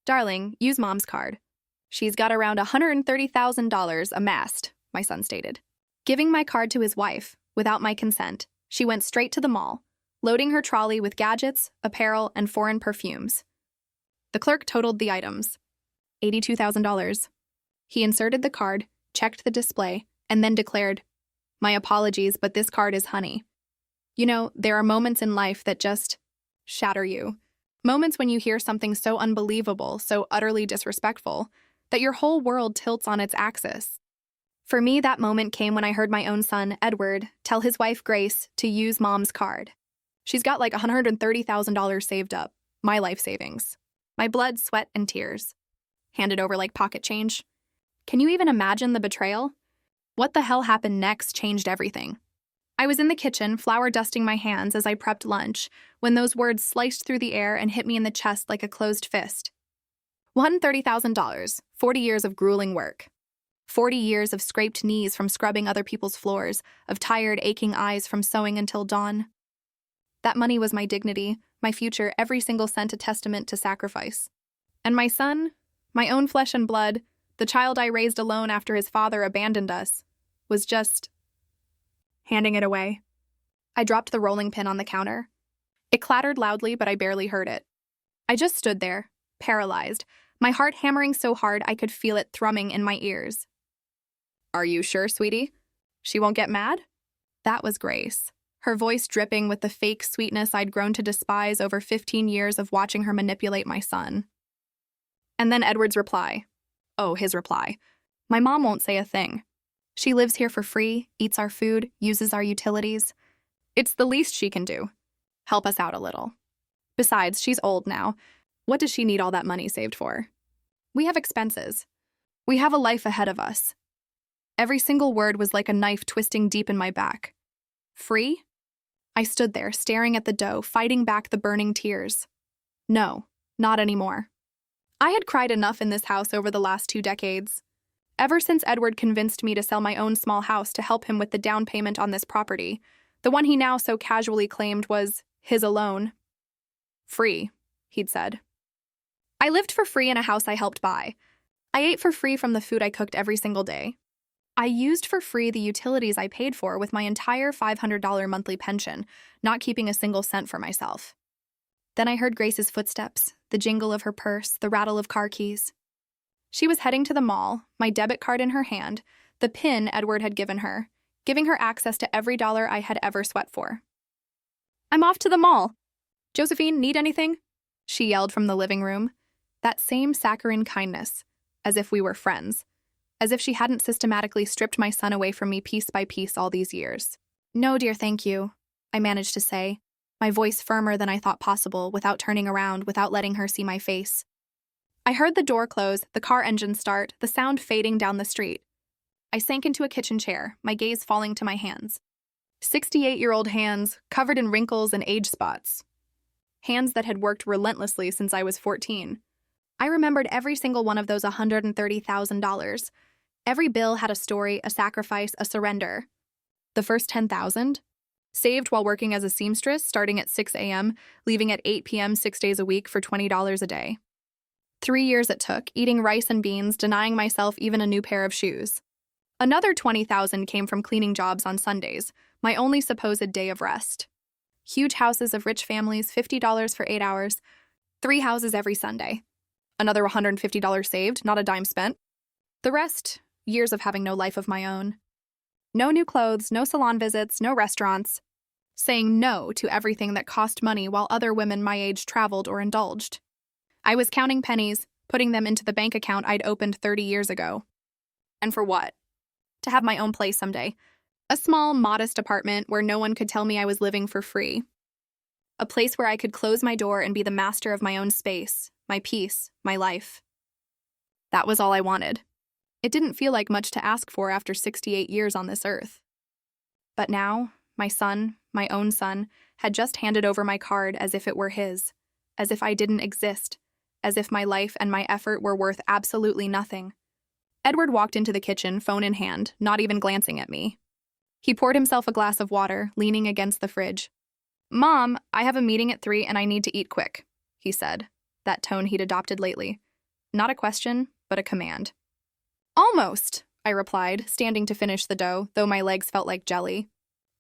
Darling, use Mom's card. She's got around $130,000 amassed, my son stated. Giving my card to his wife, without my consent, she went straight to the mall, loading her trolley with gadgets, apparel, and foreign perfumes. The clerk totaled the items. $82,000. He inserted the card, checked the display, and then declared, "My apologies, but this card is honey." You know, there are moments in life that just shatter you. Moments when you hear something so unbelievable, so utterly disrespectful, that your whole world tilts on its axis. For me, that moment came when I heard my own son, Edward, tell his wife, Grace, to use Mom's card. She's got like $130,000 saved up, my life savings. My blood, sweat, and tears. Handed over like pocket change. Can you even imagine the betrayal? What the hell happened next changed everything. I was in the kitchen, flour dusting my hands as I prepped lunch, when those words sliced through the air and hit me in the chest like a closed fist. $130,000, 40 years of grueling work. 40 years of scraped knees from scrubbing other people's floors, of tired, aching eyes from sewing until dawn. That money was my dignity, my future, every single cent a testament to sacrifice. And my son, my own flesh and blood, the child I raised alone after his father abandoned us, was just handing it away. I dropped the rolling pin on the counter. It clattered loudly, but I barely heard it. I just stood there, paralyzed, my heart hammering so hard I could feel it thrumming in my ears. "Are you sure, sweetie? She won't get mad?" That was Grace, her voice dripping with the fake sweetness I'd grown to despise over 15 years of watching her manipulate my son. And then Edward's reply. Oh, his reply. "My mom won't say a thing. She lives here for free, eats our food, uses our utilities. It's the least she can do. Help us out a little. Besides, she's old now. What does she need all that money saved for? We have expenses. We have a life ahead of us." Every single word was like a knife twisting deep in my back. Free? I stood there, staring at the dough, fighting back the burning tears. No, not anymore. I had cried enough in this house over the last 2 decades. Ever since Edward convinced me to sell my own small house to help him with the down payment on this property, the one he now so casually claimed was his alone. Free, he'd said. I lived for free in a house I helped buy. I ate for free from the food I cooked every single day. I used for free the utilities I paid for with my entire $500 monthly pension, not keeping a single cent for myself. Then I heard Grace's footsteps, the jingle of her purse, the rattle of car keys. She was heading to the mall, my debit card in her hand, the PIN Edward had given her, giving her access to every dollar I had ever sweat for. "I'm off to the mall. Josephine, need anything?" she yelled from the living room. That same saccharine kindness, as if we were friends, as if she hadn't systematically stripped my son away from me piece by piece all these years. "No, dear, thank you," I managed to say, my voice firmer than I thought possible, without turning around, without letting her see my face. I heard the door close, the car engine start, the sound fading down the street. I sank into a kitchen chair, my gaze falling to my hands. 68-year-old hands, covered in wrinkles and age spots. Hands that had worked relentlessly since I was 14. I remembered every single one of those $130,000. Every bill had a story, a sacrifice, a surrender. The first $10,000? Saved while working as a seamstress, starting at 6 a.m., leaving at 8 p.m. 6 days a week for $20 a day. 3 years it took, eating rice and beans, denying myself even a new pair of shoes. Another $20,000 came from cleaning jobs on Sundays, my only supposed day of rest. Huge houses of rich families, $50 for 8 hours, 3 houses every Sunday. Another $150 saved, not a dime spent. The rest, years of having no life of my own. No new clothes, no salon visits, no restaurants. Saying no to everything that cost money while other women my age traveled or indulged. I was counting pennies, putting them into the bank account I'd opened 30 years ago. And for what? To have my own place someday. A small, modest apartment where no one could tell me I was living for free. A place where I could close my door and be the master of my own space, my peace, my life. That was all I wanted. It didn't feel like much to ask for after 68 years on this earth. But now, my son, my own son, had just handed over my card as if it were his, as if I didn't exist, as if my life and my effort were worth absolutely nothing. Edward walked into the kitchen, phone in hand, not even glancing at me. He poured himself a glass of water, leaning against the fridge. "Mom, I have a meeting at 3 and I need to eat quick," he said, that tone he'd adopted lately. Not a question, but a command. Almost, I replied, standing to finish the dough, though my legs felt like jelly.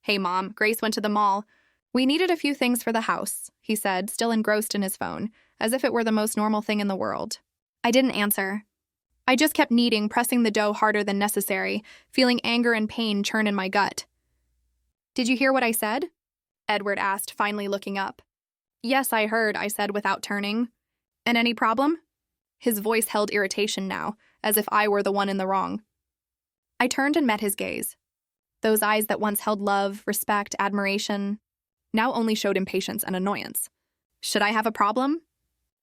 Hey, Mom, Grace went to the mall. We needed a few things for the house, he said, still engrossed in his phone, as if it were the most normal thing in the world. I didn't answer. I just kept kneading, pressing the dough harder than necessary, feeling anger and pain churn in my gut. Did you hear what I said? Edward asked, finally looking up. Yes, I heard, I said without turning. And any problem? His voice held irritation now, as if I were the one in the wrong. I turned and met his gaze. Those eyes that once held love, respect, admiration, now only showed impatience and annoyance. Should I have a problem?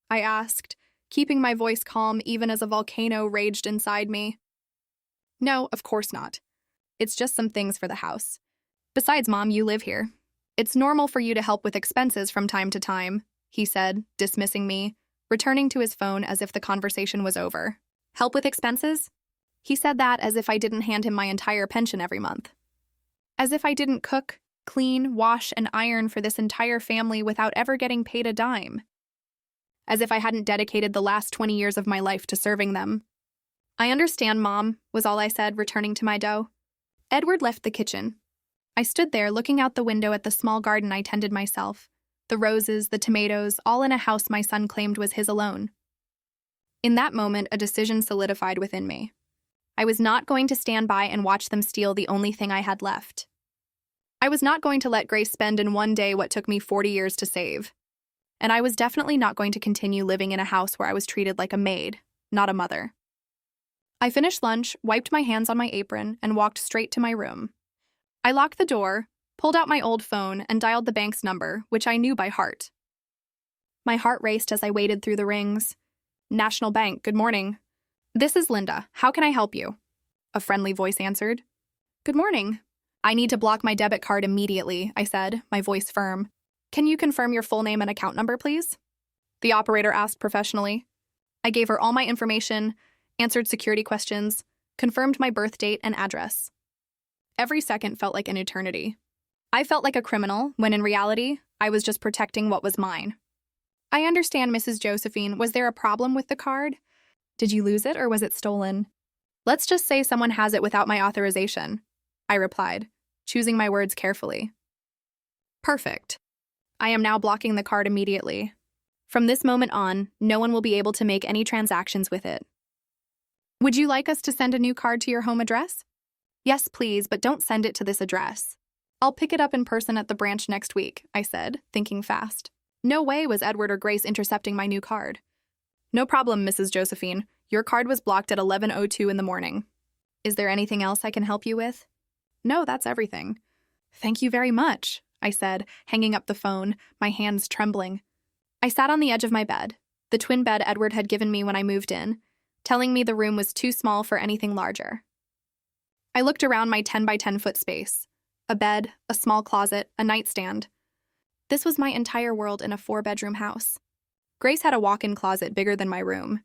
I asked, keeping my voice calm even as a volcano raged inside me. No, of course not. It's just some things for the house. Besides, Mom, you live here. It's normal for you to help with expenses from time to time, he said, dismissing me, returning to his phone as if the conversation was over. Help with expenses? He said that as if I didn't hand him my entire pension every month. As if I didn't cook, clean, wash, and iron for this entire family without ever getting paid a dime. As if I hadn't dedicated the last 20 years of my life to serving them. I understand, Mom, was all I said, returning to my dough. Edward left the kitchen. I stood there looking out the window at the small garden I tended myself, the roses, the tomatoes, all in a house my son claimed was his alone. In that moment, a decision solidified within me. I was not going to stand by and watch them steal the only thing I had left. I was not going to let Grace spend in one day what took me 40 years to save. And I was definitely not going to continue living in a house where I was treated like a maid, not a mother. I finished lunch, wiped my hands on my apron, and walked straight to my room. I locked the door, pulled out my old phone, and dialed the bank's number, which I knew by heart. My heart raced as I waded through the rings. National Bank, good morning. This is Linda. How can I help you? A friendly voice answered. Good morning. I need to block my debit card immediately, I said, my voice firm. Can you confirm your full name and account number, please? The operator asked professionally. I gave her all my information, answered security questions, confirmed my birth date and address. Every second felt like an eternity. I felt like a criminal, when in reality, I was just protecting what was mine. I understand, Mrs. Josephine. Was there a problem with the card? Did you lose it or was it stolen? Let's just say someone has it without my authorization, I replied, choosing my words carefully. Perfect. I am now blocking the card immediately. From this moment on, no one will be able to make any transactions with it. Would you like us to send a new card to your home address? Yes, please, but don't send it to this address. I'll pick it up in person at the branch next week, I said, thinking fast. No way was Edward or Grace intercepting my new card. No problem, Mrs. Josephine. Your card was blocked at 11:02 in the morning. Is there anything else I can help you with? No, that's everything. Thank you very much, I said, hanging up the phone, my hands trembling. I sat on the edge of my bed, the twin bed Edward had given me when I moved in, telling me the room was too small for anything larger. I looked around my 10 by 10 foot space. A bed, a small closet, a nightstand. This was my entire world in a 4-bedroom house. Grace had a walk-in closet bigger than my room.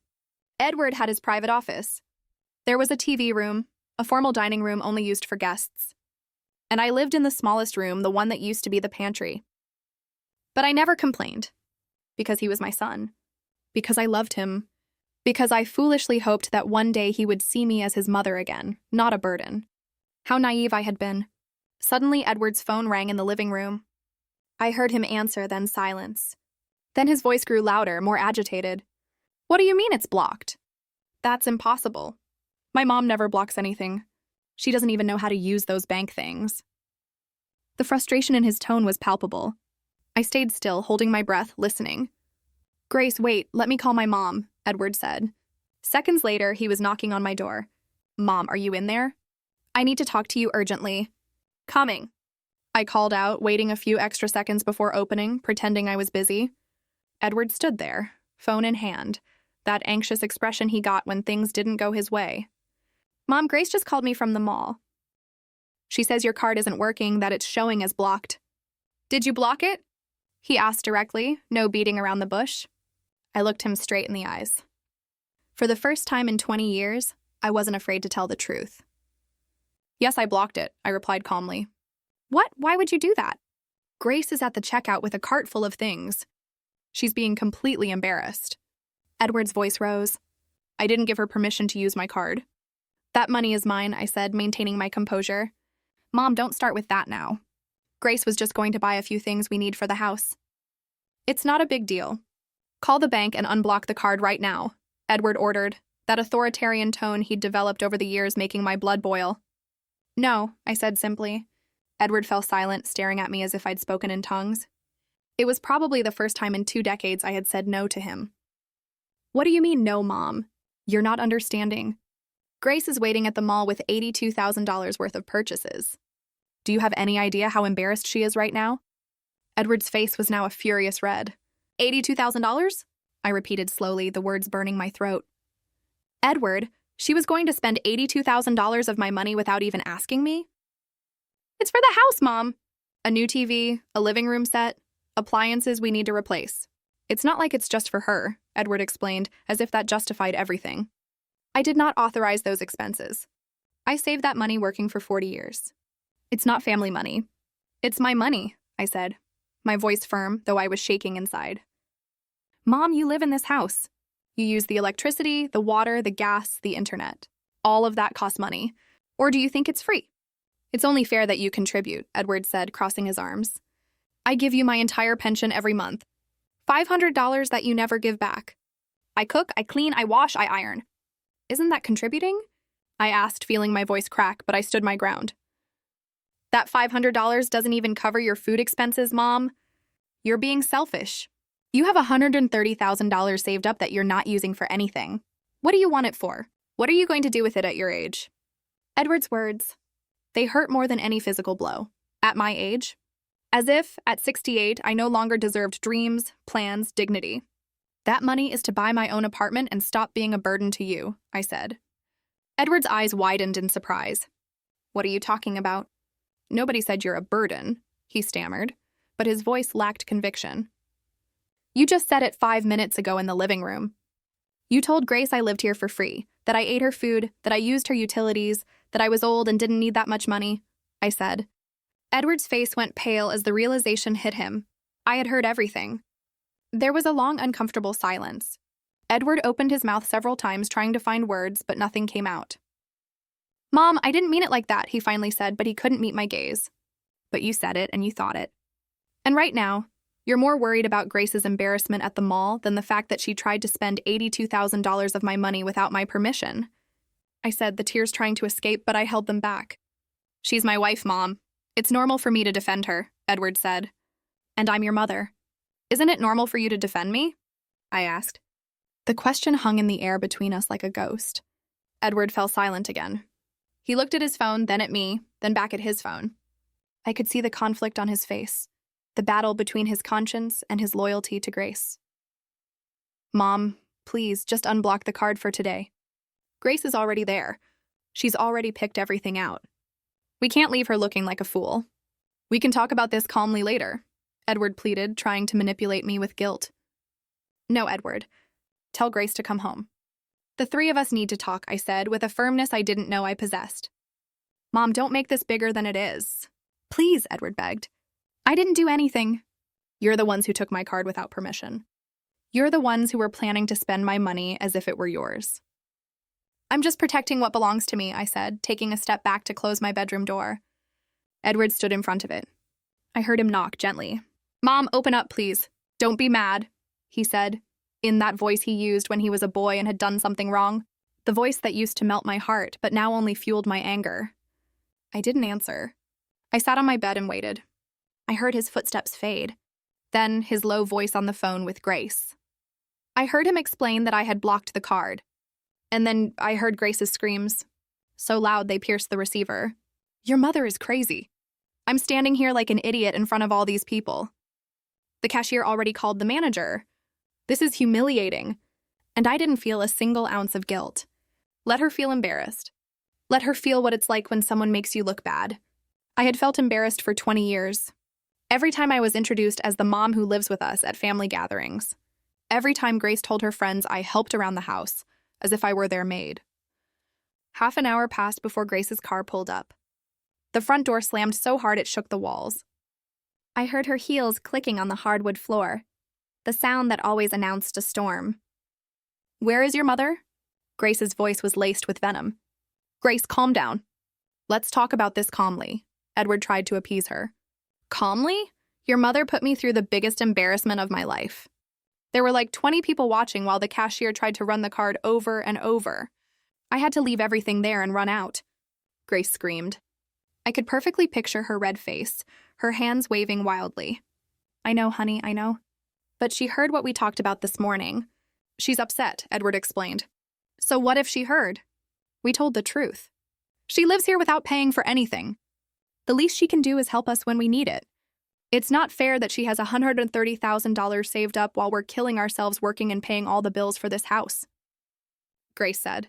Edward had his private office. There was a TV room, a formal dining room only used for guests. And I lived in the smallest room, the one that used to be the pantry. But I never complained. Because he was my son. Because I loved him. Because I foolishly hoped that one day he would see me as his mother again, not a burden. How naive I had been. Suddenly, Edward's phone rang in the living room. I heard him answer, then silence. Then his voice grew louder, more agitated. What do you mean it's blocked? That's impossible. My mom never blocks anything. She doesn't even know how to use those bank things. The frustration in his tone was palpable. I stayed still, holding my breath, listening. Grace, wait, let me call my mom, Edward said. Seconds later, he was knocking on my door. Mom, are you in there? I need to talk to you urgently. Coming. I called out, waiting a few extra seconds before opening, pretending I was busy. Edward stood there, phone in hand, that anxious expression he got when things didn't go his way. Mom, Grace just called me from the mall. She says your card isn't working, that it's showing as blocked. Did you block it? He asked directly, no beating around the bush. I looked him straight in the eyes. For the first time in 20 years, I wasn't afraid to tell the truth. Yes, I blocked it, I replied calmly. What? Why would you do that? Grace is at the checkout with a cart full of things. She's being completely embarrassed. Edward's voice rose. I didn't give her permission to use my card. That money is mine, I said, maintaining my composure. Mom, don't start with that now. Grace was just going to buy a few things we need for the house. It's not a big deal. Call the bank and unblock the card right now, Edward ordered, that authoritarian tone he'd developed over the years making my blood boil. No, I said simply. Edward fell silent, staring at me as if I'd spoken in tongues. It was probably the first time in 2 decades I had said no to him. What do you mean, no, Mom? You're not understanding. Grace is waiting at the mall with $82,000 worth of purchases. Do you have any idea how embarrassed she is right now? Edward's face was now a furious red. $82,000? I repeated slowly, the words burning my throat. Edward, she was going to spend $82,000 of my money without even asking me? It's for the house, Mom. A new TV, a living room set, appliances we need to replace. It's not like it's just for her, Edward explained, as if that justified everything. I did not authorize those expenses. I saved that money working for 40 years. It's not family money. It's my money, I said, my voice firm, though I was shaking inside. Mom, you live in this house. You use the electricity, the water, the gas, the internet. All of that costs money. Or do you think it's free? It's only fair that you contribute, Edward said, crossing his arms. I give you my entire pension every month. $500 that you never give back. I cook, I clean, I wash, I iron. Isn't that contributing? I asked, feeling my voice crack, but I stood my ground. That $500 doesn't even cover your food expenses, Mom. You're being selfish. You have $130,000 saved up that you're not using for anything. What do you want it for? What are you going to do with it at your age? Edward's words. They hurt more than any physical blow. At my age? As if, at 68, I no longer deserved dreams, plans, dignity. That money is to buy my own apartment and stop being a burden to you, I said. Edward's eyes widened in surprise. What are you talking about? Nobody said you're a burden, he stammered, but his voice lacked conviction. You just said it 5 minutes ago in the living room. You told Grace I lived here for free, that I ate her food, that I used her utilities, that I was old and didn't need that much money, I said. Edward's face went pale as the realization hit him. I had heard everything. There was a long, uncomfortable silence. Edward opened his mouth several times trying to find words, but nothing came out. Mom, I didn't mean it like that, he finally said, but he couldn't meet my gaze. But you said it and you thought it. And right now, you're more worried about Grace's embarrassment at the mall than the fact that she tried to spend $82,000 of my money without my permission. I said, the tears trying to escape, but I held them back. She's my wife, Mom. It's normal for me to defend her, Edward said. And I'm your mother. Isn't it normal for you to defend me? I asked. The question hung in the air between us like a ghost. Edward fell silent again. He looked at his phone, then at me, then back at his phone. I could see the conflict on his face, the battle between his conscience and his loyalty to Grace. Mom, please, just unblock the card for today. Grace is already there. She's already picked everything out. We can't leave her looking like a fool. We can talk about this calmly later, Edward pleaded, trying to manipulate me with guilt. No, Edward. Tell Grace to come home. The 3 of us need to talk, I said, with a firmness I didn't know I possessed. Mom, don't make this bigger than it is. Please, Edward begged. I didn't do anything. You're the ones who took my card without permission. You're the ones who were planning to spend my money as if it were yours. I'm just protecting what belongs to me, I said, taking a step back to close my bedroom door. Edward stood in front of it. I heard him knock gently. Mom, open up, please. Don't be mad, he said, in that voice he used when he was a boy and had done something wrong. The voice that used to melt my heart, but now only fueled my anger. I didn't answer. I sat on my bed and waited. I heard his footsteps fade. Then his low voice on the phone with Grace. I heard him explain that I had blocked the card. And then I heard Grace's screams, so loud they pierced the receiver. Your mother is crazy. I'm standing here like an idiot in front of all these people. The cashier already called the manager. This is humiliating. And I didn't feel a single ounce of guilt. Let her feel embarrassed. Let her feel what it's like when someone makes you look bad. I had felt embarrassed for 20 years. Every time I was introduced as the mom who lives with us at family gatherings. Every time Grace told her friends I helped around the house, as if I were their maid. Half an hour passed before Grace's car pulled up. The front door slammed so hard it shook the walls. I heard her heels clicking on the hardwood floor, the sound that always announced a storm. Where is your mother? Grace's voice was laced with venom. Grace, calm down. Let's talk about this calmly. Edward tried to appease her. Calmly? Your mother put me through the biggest embarrassment of my life. There were like 20 people watching while the cashier tried to run the card over and over. I had to leave everything there and run out. Grace screamed. I could perfectly picture her red face, her hands waving wildly. I know, honey, I know. But she heard what we talked about this morning. She's upset, Edward explained. So what if she heard? We told the truth. She lives here without paying for anything. The least she can do is help us when we need it. It's not fair that she has $130,000 saved up while we're killing ourselves working and paying all the bills for this house. Grace said.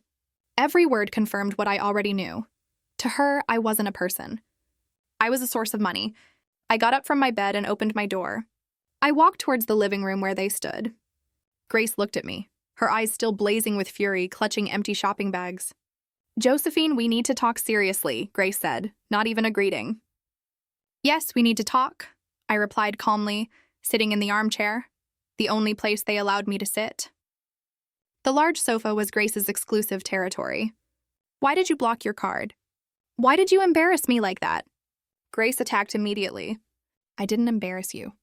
Every word confirmed what I already knew. To her, I wasn't a person. I was a source of money. I got up from my bed and opened my door. I walked towards the living room where they stood. Grace looked at me, her eyes still blazing with fury, clutching empty shopping bags. Josephine, we need to talk seriously, Grace said, not even a greeting. Yes, we need to talk, I replied calmly, sitting in the armchair, the only place they allowed me to sit. The large sofa was Grace's exclusive territory. Why did you block your card? Why did you embarrass me like that? Grace attacked immediately. I didn't embarrass you.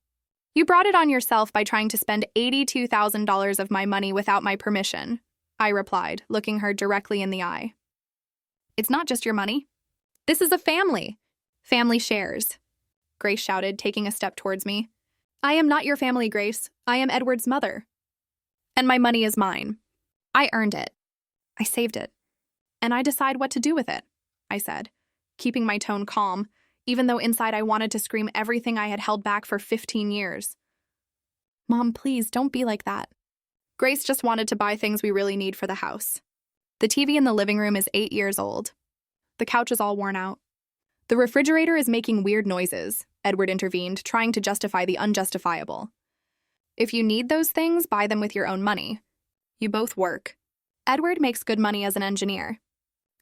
You brought it on yourself by trying to spend $82,000 of my money without my permission, I replied, looking her directly in the eye. It's not just your money. This is a family. Family shares. Grace shouted, taking a step towards me. I am not your family, Grace. I am Edward's mother. And my money is mine. I earned it. I saved it. And I decide what to do with it, I said, keeping my tone calm, even though inside I wanted to scream everything I had held back for 15 years. Mom, please, don't be like that. Grace just wanted to buy things we really need for the house. The TV in the living room is 8 years old. The couch is all worn out. The refrigerator is making weird noises, Edward intervened, trying to justify the unjustifiable. If you need those things, buy them with your own money. You both work. Edward makes good money as an engineer.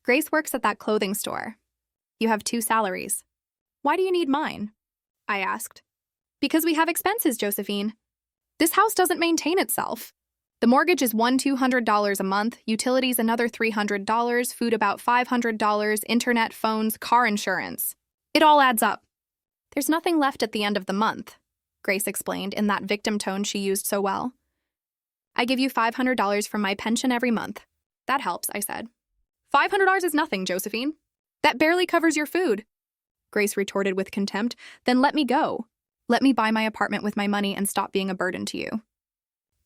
Grace works at that clothing store. You have 2 salaries. Why do you need mine? I asked. Because we have expenses, Josephine. This house doesn't maintain itself. The mortgage is $200 a month, utilities another $300, food about $500, internet, phones, car insurance. It all adds up. There's nothing left at the end of the month, Grace explained in that victim tone she used so well. I give you $500 from my pension every month. That helps, I said. $500 is nothing, Josephine. That barely covers your food. Grace retorted with contempt. Then let me go. Let me buy my apartment with my money and stop being a burden to you,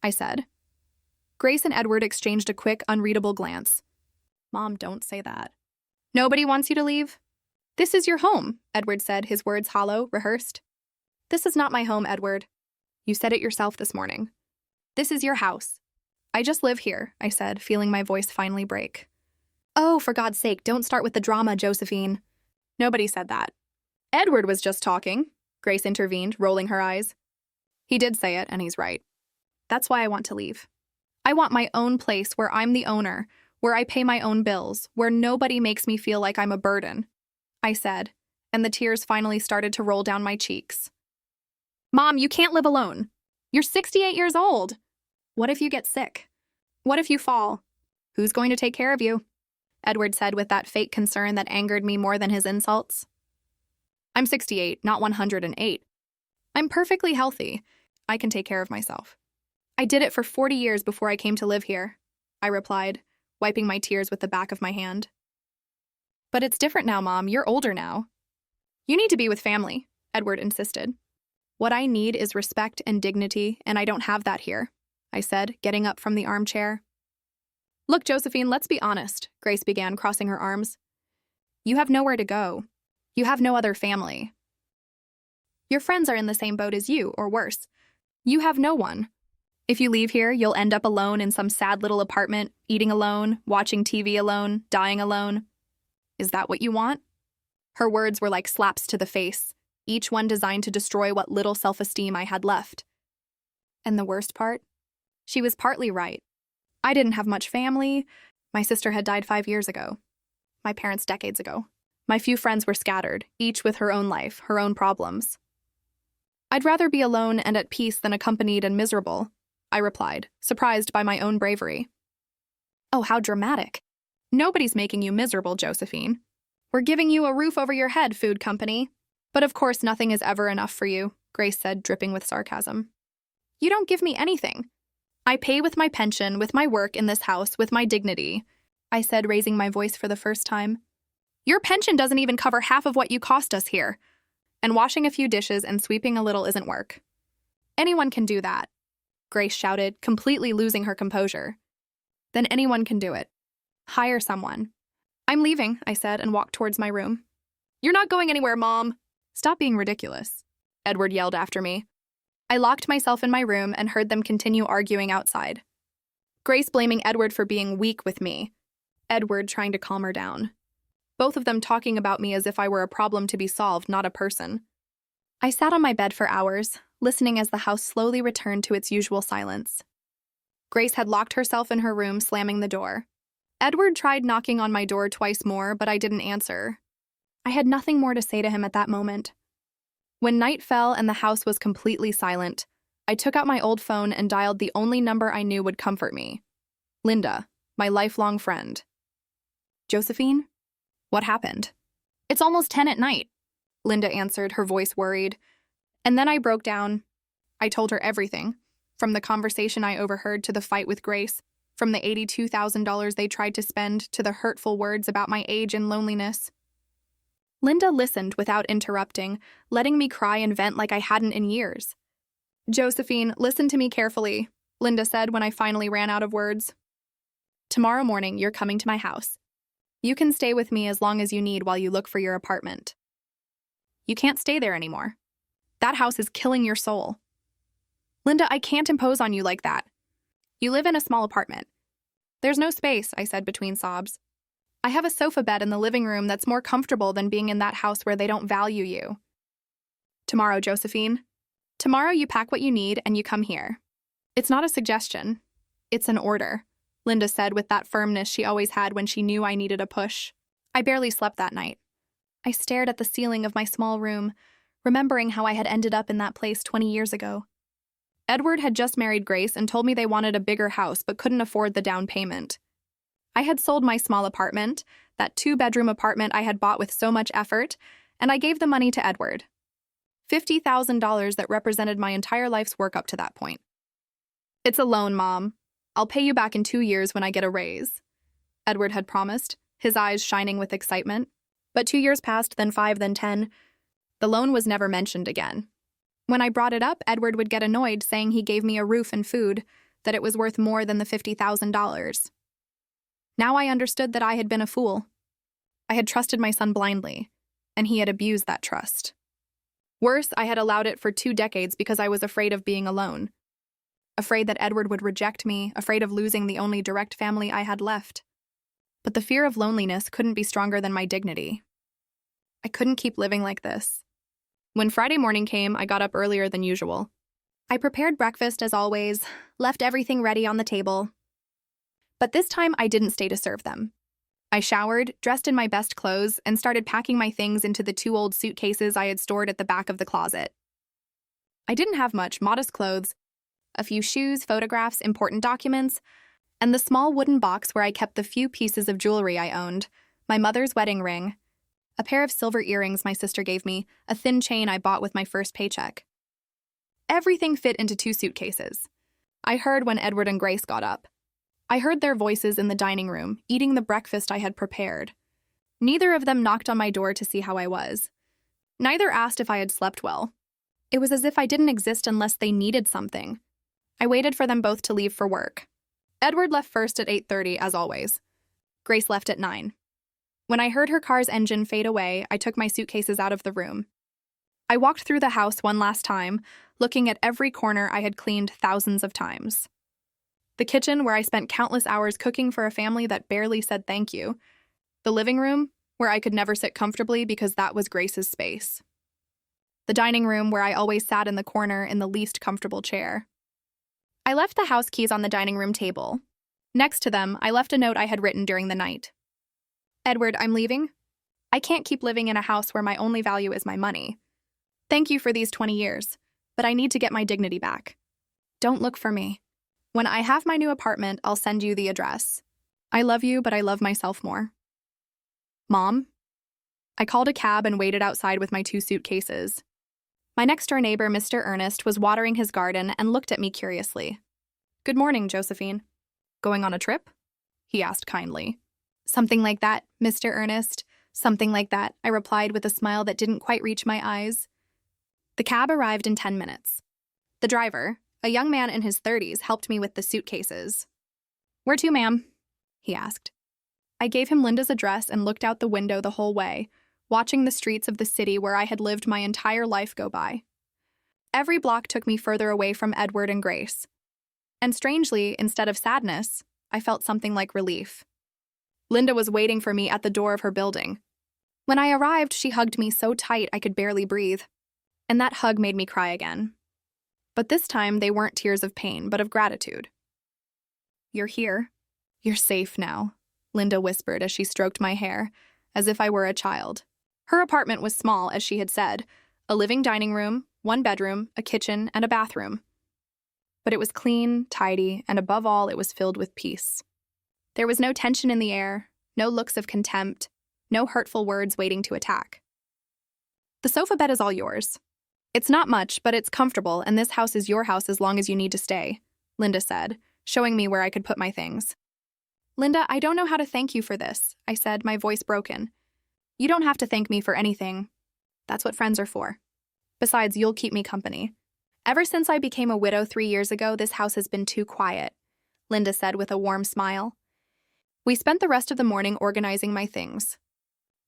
I said. Grace and Edward exchanged a quick, unreadable glance. Mom, don't say that. Nobody wants you to leave? This is your home, Edward said, his words hollow, rehearsed. This is not my home, Edward. You said it yourself this morning. This is your house. I just live here, I said, feeling my voice finally break. Oh, for God's sake, don't start with the drama, Josephine. Nobody said that. Edward was just talking, Grace intervened, rolling her eyes. He did say it, and he's right. That's why I want to leave. I want my own place where I'm the owner, where I pay my own bills, where nobody makes me feel like I'm a burden, I said, and the tears finally started to roll down my cheeks. Mom, you can't live alone. You're 68 years old. What if you get sick? What if you fall? Who's going to take care of you? Edward said with that fake concern that angered me more than his insults. I'm 68, not 108. I'm perfectly healthy. I can take care of myself. I did it for 40 years before I came to live here, I replied, wiping my tears with the back of my hand. But it's different now, Mom. You're older now. You need to be with family, Edward insisted. What I need is respect and dignity, and I don't have that here, I said, getting up from the armchair. Look, Josephine, let's be honest, Grace began, crossing her arms. You have nowhere to go. You have no other family. Your friends are in the same boat as you, or worse. You have no one. If you leave here, you'll end up alone in some sad little apartment, eating alone, watching TV alone, dying alone. Is that what you want? Her words were like slaps to the face, each one designed to destroy what little self-esteem I had left. And the worst part? She was partly right. I didn't have much family. My sister had died 5 years ago. My parents decades ago. My few friends were scattered, each with her own life, her own problems. I'd rather be alone and at peace than accompanied and miserable, I replied, surprised by my own bravery. Oh, how dramatic. Nobody's making you miserable, Josephine. We're giving you a roof over your head, food company. But of course, nothing is ever enough for you, Grace said, dripping with sarcasm. You don't give me anything. I pay with my pension, with my work in this house, with my dignity, I said, raising my voice for the first time. Your pension doesn't even cover half of what you cost us here. And washing a few dishes and sweeping a little isn't work. Anyone can do that, Grace shouted, completely losing her composure. Then anyone can do it. Hire someone. I'm leaving, I said, and walked towards my room. You're not going anywhere, Mom. Stop being ridiculous, Edward yelled after me. I locked myself in my room and heard them continue arguing outside. Grace blaming Edward for being weak with me. Edward trying to calm her down. Both of them talking about me as if I were a problem to be solved, not a person. I sat on my bed for hours, listening as the house slowly returned to its usual silence. Grace had locked herself in her room, slamming the door. Edward tried knocking on my door twice more, but I didn't answer. I had nothing more to say to him at that moment. When night fell and the house was completely silent, I took out my old phone and dialed the only number I knew would comfort me. Linda, my lifelong friend. Josephine? What happened? It's almost 10 at night, Linda answered, her voice worried. And then I broke down. I told her everything, from the conversation I overheard to the fight with Grace, from the $82,000 they tried to spend to the hurtful words about my age and loneliness. Linda listened without interrupting, letting me cry and vent like I hadn't in years. Josephine, listen to me carefully, Linda said when I finally ran out of words. Tomorrow morning, you're coming to my house. You can stay with me as long as you need while you look for your apartment. You can't stay there anymore. That house is killing your soul. Linda, I can't impose on you like that. You live in a small apartment. There's no space, I said between sobs. I have a sofa bed in the living room that's more comfortable than being in that house where they don't value you. Tomorrow, Josephine. Tomorrow you pack what you need and you come here. It's not a suggestion. It's an order, Linda said with that firmness she always had when she knew I needed a push. I barely slept that night. I stared at the ceiling of my small room, remembering how I had ended up in that place 20 years ago. Edward had just married Grace and told me they wanted a bigger house but couldn't afford the down payment. I had sold my small apartment, that 2-bedroom apartment I had bought with so much effort, and I gave the money to Edward. $50,000 that represented my entire life's work up to that point. It's a loan, Mom. I'll pay you back in 2 years when I get a raise, Edward had promised, his eyes shining with excitement. But 2 years passed, then 5, then 10. The loan was never mentioned again. When I brought it up, Edward would get annoyed, saying he gave me a roof and food, that it was worth more than the $50,000. Now I understood that I had been a fool. I had trusted my son blindly, and he had abused that trust. Worse, I had allowed it for 2 decades because I was afraid of being alone. Afraid that Edward would reject me, afraid of losing the only direct family I had left. But the fear of loneliness couldn't be stronger than my dignity. I couldn't keep living like this. When Friday morning came, I got up earlier than usual. I prepared breakfast as always, left everything ready on the table. But this time I didn't stay to serve them. I showered, dressed in my best clothes, and started packing my things into the 2 old suitcases I had stored at the back of the closet. I didn't have much, modest clothes, a few shoes, photographs, important documents, and the small wooden box where I kept the few pieces of jewelry I owned, my mother's wedding ring, a pair of silver earrings my sister gave me, a thin chain I bought with my first paycheck. Everything fit into 2 suitcases. I heard when Edward and Grace got up. I heard their voices in the dining room, eating the breakfast I had prepared. Neither of them knocked on my door to see how I was. Neither asked if I had slept well. It was as if I didn't exist unless they needed something. I waited for them both to leave for work. Edward left first at 8:30, as always. Grace left at 9. When I heard her car's engine fade away, I took my suitcases out of the room. I walked through the house one last time, looking at every corner I had cleaned thousands of times. The kitchen, where I spent countless hours cooking for a family that barely said thank you. The living room, where I could never sit comfortably because that was Grace's space. The dining room, where I always sat in the corner in the least comfortable chair. I left the house keys on the dining room table. Next to them, I left a note I had written during the night. Edward, I'm leaving. I can't keep living in a house where my only value is my money. Thank you for these 20 years, but I need to get my dignity back. Don't look for me. When I have my new apartment, I'll send you the address. I love you, but I love myself more. Mom? I called a cab and waited outside with my 2 suitcases. My next-door neighbor, Mr. Ernest, was watering his garden and looked at me curiously. "Good morning, Josephine. Going on a trip?" he asked kindly. "Something like that, Mr. Ernest. Something like that," I replied with a smile that didn't quite reach my eyes. The cab arrived in 10 minutes. The driver, a young man in his 30s, helped me with the suitcases. "Where to, ma'am?" he asked. I gave him Linda's address and looked out the window the whole way, watching the streets of the city where I had lived my entire life go by. Every block took me further away from Edward and Grace. And strangely, instead of sadness, I felt something like relief. Linda was waiting for me at the door of her building. When I arrived, she hugged me so tight I could barely breathe. And that hug made me cry again. But this time, they weren't tears of pain, but of gratitude. "You're here. You're safe now," Linda whispered as she stroked my hair, as if I were a child. Her apartment was small, as she had said, a living dining room, 1 bedroom, a kitchen, and a bathroom. But it was clean, tidy, and above all, it was filled with peace. There was no tension in the air, no looks of contempt, no hurtful words waiting to attack. "The sofa bed is all yours. It's not much, but it's comfortable, and this house is your house as long as you need to stay," Linda said, showing me where I could put my things. "Linda, I don't know how to thank you for this," I said, my voice broken. "You don't have to thank me for anything. That's what friends are for. Besides, you'll keep me company. Ever since I became a widow 3 years ago, this house has been too quiet," Linda said with a warm smile. We spent the rest of the morning organizing my things.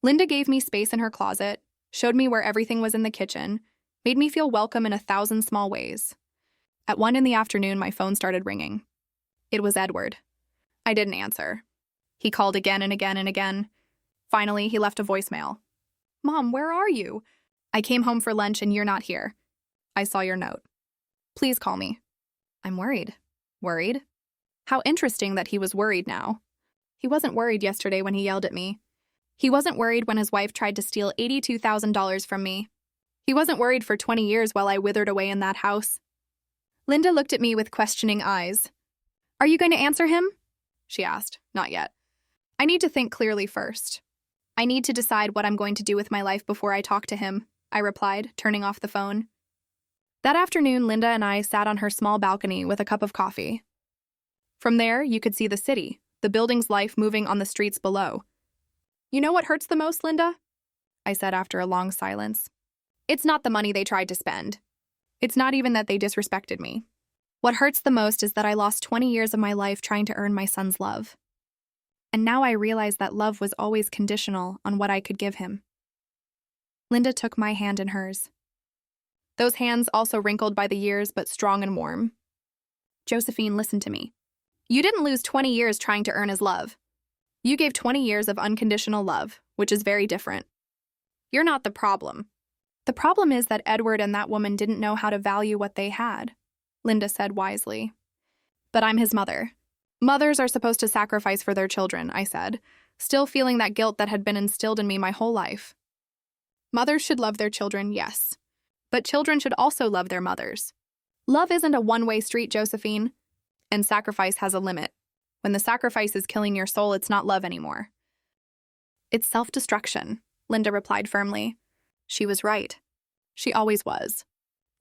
Linda gave me space in her closet, showed me where everything was in the kitchen, made me feel welcome in 1,000 small ways. At 1 in the afternoon, my phone started ringing. It was Edward. I didn't answer. He called again and again and again. Finally, he left a voicemail. "Mom, where are you? I came home for lunch and you're not here. I saw your note. Please call me." I'm worried. Worried? How interesting that he was worried now. He wasn't worried yesterday when he yelled at me. He wasn't worried when his wife tried to steal $82,000 from me. He wasn't worried for 20 years while I withered away in that house. Linda looked at me with questioning eyes. "Are you going to answer him?" she asked. "Not yet. I need to think clearly first. I need to decide what I'm going to do with my life before I talk to him," I replied, turning off the phone. That afternoon, Linda and I sat on her small balcony with a cup of coffee. From there, you could see the city, the building's life moving on the streets below. "You know what hurts the most, Linda?" I said after a long silence. "It's not the money they tried to spend. It's not even that they disrespected me. What hurts the most is that I lost 20 years of my life trying to earn my son's love. And now I realize that love was always conditional on what I could give him." Linda took my hand in hers. Those hands also wrinkled by the years, but strong and warm. "Josephine, listen to me. You didn't lose 20 years trying to earn his love. You gave 20 years of unconditional love, which is very different. You're not the problem. The problem is that Edward and that woman didn't know how to value what they had," Linda said wisely. "But I'm his mother. Mothers are supposed to sacrifice for their children," I said, still feeling that guilt that had been instilled in me my whole life. "Mothers should love their children, yes. But children should also love their mothers. Love isn't a one-way street, Josephine. And sacrifice has a limit. When the sacrifice is killing your soul, it's not love anymore." "It's self-destruction," Linda replied firmly. She was right. She always was.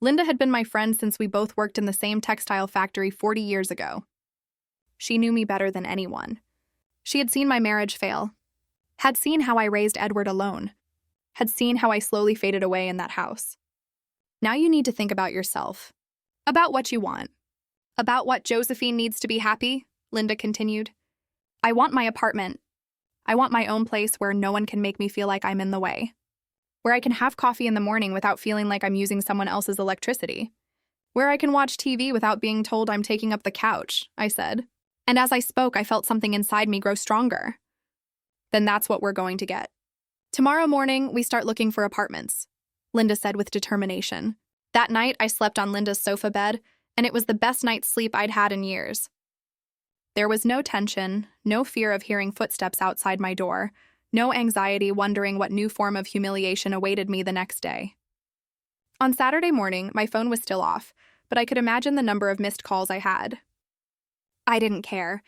Linda had been my friend since we both worked in the same textile factory 40 years ago. She knew me better than anyone. She had seen my marriage fail, had seen how I raised Edward alone, had seen how I slowly faded away in that house. Now you need to think about yourself, about what you want, about what Josephine needs to be happy, Linda continued. "I want my apartment. I want my own place where no one can make me feel like I'm in the way, where I can have coffee in the morning without feeling like I'm using someone else's electricity, where I can watch TV without being told I'm taking up the couch," I said. And as I spoke, I felt something inside me grow stronger. "Then that's what we're going to get. Tomorrow morning, we start looking for apartments," Linda said with determination. That night, I slept on Linda's sofa bed, and it was the best night's sleep I'd had in years. There was no tension, no fear of hearing footsteps outside my door, no anxiety wondering what new form of humiliation awaited me the next day. On Saturday morning, my phone was still off, but I could imagine the number of missed calls I had. I didn't care.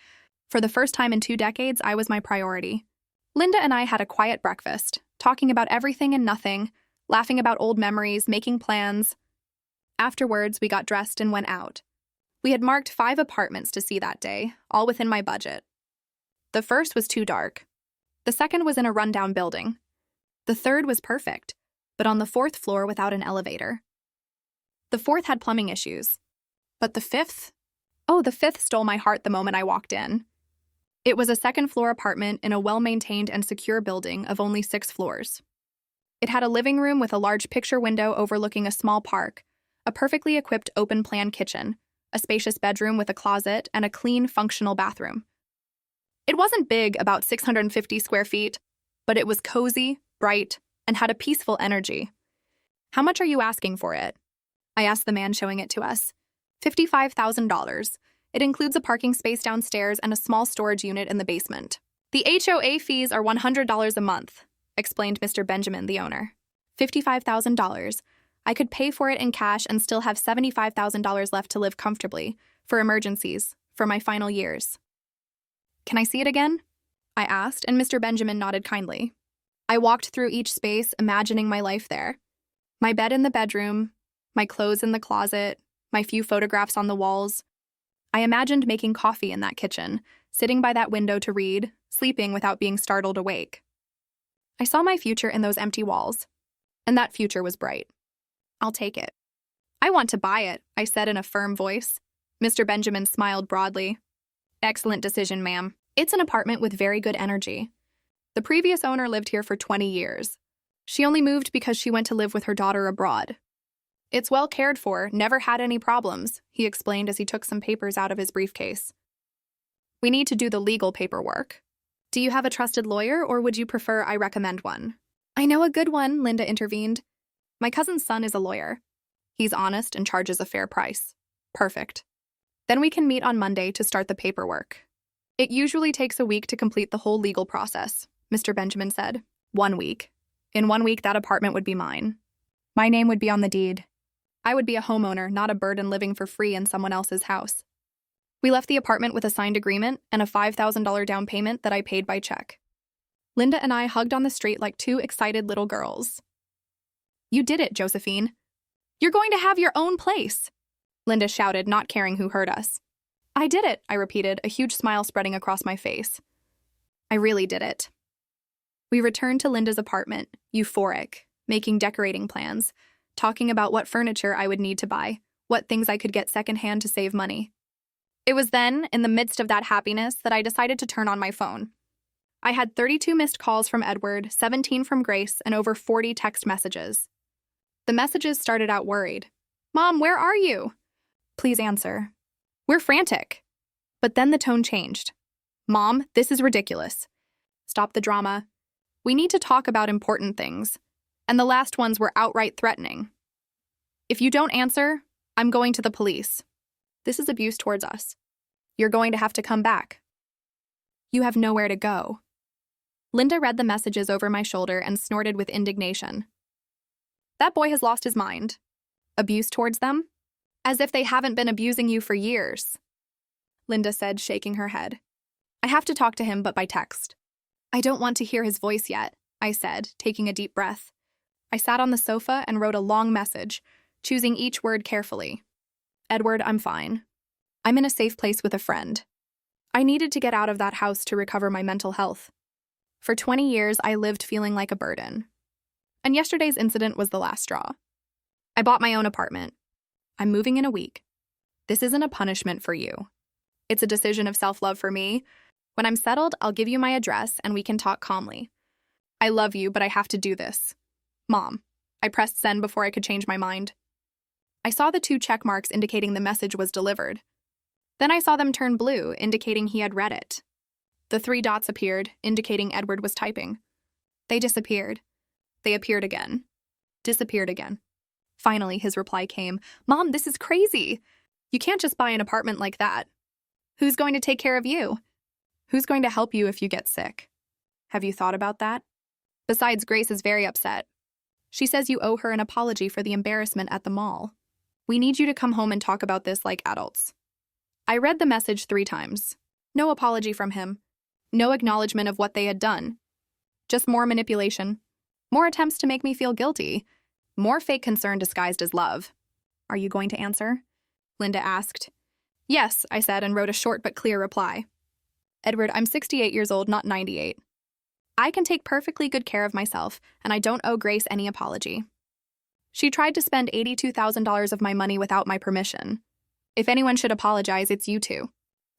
For the first time in 2 decades, I was my priority. Linda and I had a quiet breakfast, talking about everything and nothing, laughing about old memories, making plans. Afterwards, we got dressed and went out. We had marked 5 apartments to see that day, all within my budget. The first was too dark. The second was in a rundown building. The third was perfect, but on the 4th floor without an elevator. The 4th had plumbing issues. But the 5th? Oh, the 5th stole my heart the moment I walked in. It was a 2nd-floor apartment in a well-maintained and secure building of only 6 floors. It had a living room with a large picture window overlooking a small park, a perfectly equipped open-plan kitchen, a spacious bedroom with a closet, and a clean, functional bathroom. It wasn't big, about 650 square feet, but it was cozy, bright, and had a peaceful energy. "How much are you asking for it?" I asked the man showing it to us. $55,000. It includes a parking space downstairs and a small storage unit in the basement. "The HOA fees are $100 a month," explained Mr. Benjamin, the owner. $55,000. I could pay for it in cash and still have $75,000 left to live comfortably, for emergencies, for my final years. "Can I see it again?" I asked, and Mr. Benjamin nodded kindly. I walked through each space, imagining my life there. My bed in the bedroom, my clothes in the closet, my few photographs on the walls. I imagined making coffee in that kitchen, sitting by that window to read, sleeping without being startled awake. I saw my future in those empty walls, and that future was bright. "I'll take it." "I want to buy it," I said in a firm voice. Mr. Benjamin smiled broadly. "Excellent decision, ma'am. It's an apartment with very good energy. The previous owner lived here for 20 years. She only moved because she went to live with her daughter abroad. It's well cared for, never had any problems," he explained as he took some papers out of his briefcase. "We need to do the legal paperwork. Do you have a trusted lawyer, or would you prefer I recommend one?" "I know a good one," Linda intervened. "My cousin's son is a lawyer. He's honest and charges a fair price." "Perfect. Then we can meet on Monday to start the paperwork." "It usually takes a week to complete the whole legal process," Mr. Benjamin said. 1 week. In 1 week, that apartment would be mine. My name would be on the deed. I would be a homeowner, not a burden living for free in someone else's house. We left the apartment with a signed agreement and a $5,000 down payment that I paid by check. Linda and I hugged on the street like 2 excited little girls. "You did it, Josephine. You're going to have your own place," Linda shouted, not caring who heard us. "I did it," I repeated, a huge smile spreading across my face. I really did it. We returned to Linda's apartment, euphoric, making decorating plans, talking about what furniture I would need to buy, what things I could get secondhand to save money. It was then, in the midst of that happiness, that I decided to turn on my phone. I had 32 missed calls from Edward, 17 from Grace, and over 40 text messages. The messages started out worried. "Mom, where are you? Please answer. We're frantic." But then the tone changed. "Mom, this is ridiculous. Stop the drama. We need to talk about important things." And the last ones were outright threatening. "If you don't answer, I'm going to the police. This is abuse towards us. You're going to have to come back. You have nowhere to go." Linda read the messages over my shoulder and snorted with indignation. "That boy has lost his mind. Abuse towards them? As if they haven't been abusing you for years," Linda said, shaking her head. "I have to talk to him, but by text." "I don't want to hear his voice yet," I said, taking a deep breath. I sat on the sofa and wrote a long message, choosing each word carefully. "Edward, I'm fine. I'm in a safe place with a friend. I needed to get out of that house to recover my mental health. For 20 years, I lived feeling like a burden. And yesterday's incident was the last straw. I bought my own apartment. I'm moving in a week. This isn't a punishment for you. It's a decision of self-love for me. When I'm settled, I'll give you my address and we can talk calmly. I love you, but I have to do this. Mom." I pressed send before I could change my mind. I saw the 2 check marks indicating the message was delivered. Then I saw them turn blue, indicating he had read it. The 3 dots appeared, indicating Edward was typing. They disappeared. They appeared again. Disappeared again. Finally, his reply came. "Mom, this is crazy. You can't just buy an apartment like that. Who's going to take care of you? Who's going to help you if you get sick? Have you thought about that? Besides, Grace is very upset. She says you owe her an apology for the embarrassment at the mall. We need you to come home and talk about this like adults." I read the message 3 times. No apology from him. No acknowledgement of what they had done. Just more manipulation. More attempts to make me feel guilty. More fake concern disguised as love. Are you going to answer? Linda asked. Yes, I said and wrote a short but clear reply. Edward, I'm 68 years old, not 98. I can take perfectly good care of myself, and I don't owe Grace any apology. She tried to spend $82,000 of my money without my permission. If anyone should apologize, it's you two.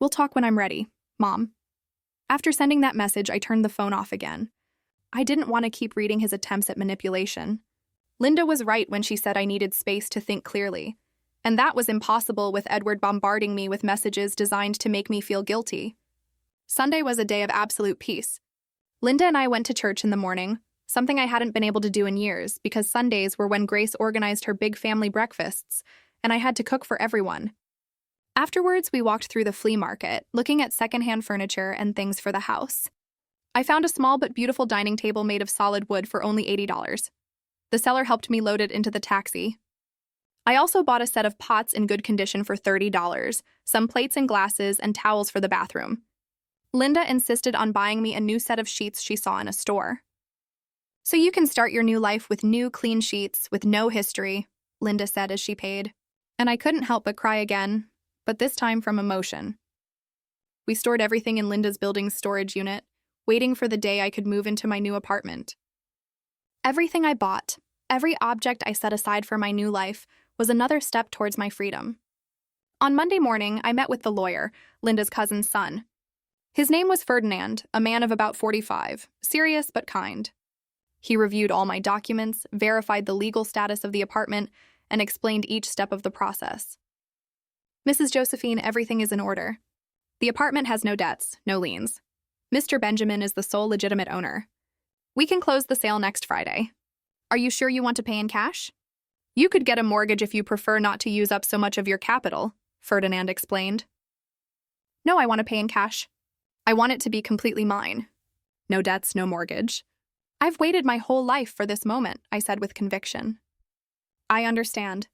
We'll talk when I'm ready, Mom. After sending that message, I turned the phone off again. I didn't want to keep reading his attempts at manipulation. Linda was right when she said I needed space to think clearly, and that was impossible with Edward bombarding me with messages designed to make me feel guilty. Sunday was a day of absolute peace. Linda and I went to church in the morning, something I hadn't been able to do in years because Sundays were when Grace organized her big family breakfasts, and I had to cook for everyone. Afterwards, we walked through the flea market, looking at secondhand furniture and things for the house. I found a small but beautiful dining table made of solid wood for only $80. The seller helped me load it into the taxi. I also bought a set of pots in good condition for $30, some plates and glasses, and towels for the bathroom. Linda insisted on buying me a new set of sheets she saw in a store. So you can start your new life with new, clean sheets with no history, Linda said as she paid. And I couldn't help but cry again, but this time from emotion. We stored everything in Linda's building's storage unit, waiting for the day I could move into my new apartment. Everything I bought, every object I set aside for my new life, was another step towards my freedom. On Monday morning, I met with the lawyer, Linda's cousin's son. His name was Ferdinand, a man of about 45, serious but kind. He reviewed all my documents, verified the legal status of the apartment, and explained each step of the process. Mrs. Josephine, everything is in order. The apartment has no debts, no liens. Mr. Benjamin is the sole legitimate owner. We can close the sale next Friday. Are you sure you want to pay in cash? You could get a mortgage if you prefer not to use up so much of your capital, Ferdinand explained. No, I want to pay in cash. I want it to be completely mine. No debts, no mortgage. I've waited my whole life for this moment, I said with conviction. I understand.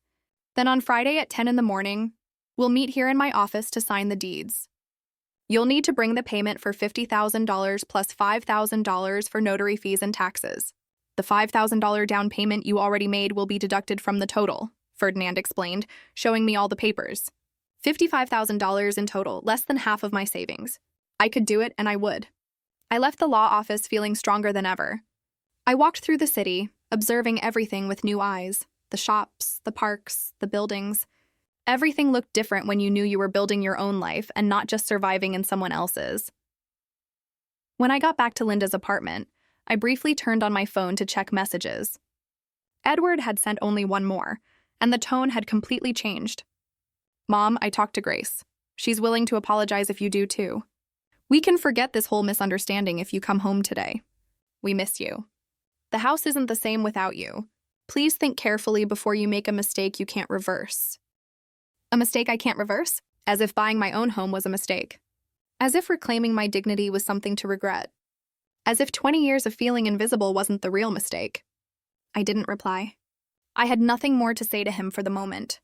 Then on Friday at 10 in the morning, we'll meet here in my office to sign the deeds. You'll need to bring the payment for $50,000 plus $5,000 for notary fees and taxes. The $5,000 down payment you already made will be deducted from the total, Ferdinand explained, showing me all the papers. $55,000 in total, less than half of my savings. I could do it, and I would. I left the law office feeling stronger than ever. I walked through the city, observing everything with new eyes. The shops, the parks, the buildings. Everything looked different when you knew you were building your own life and not just surviving in someone else's. When I got back to Linda's apartment, I briefly turned on my phone to check messages. Edward had sent only one more, and the tone had completely changed. Mom, I talked to Grace. She's willing to apologize if you do too. We can forget this whole misunderstanding if you come home today. We miss you. The house isn't the same without you. Please think carefully before you make a mistake you can't reverse. A mistake I can't reverse? As if buying my own home was a mistake. As if reclaiming my dignity was something to regret. As if 20 years of feeling invisible wasn't the real mistake. I didn't reply. I had nothing more to say to him for the moment.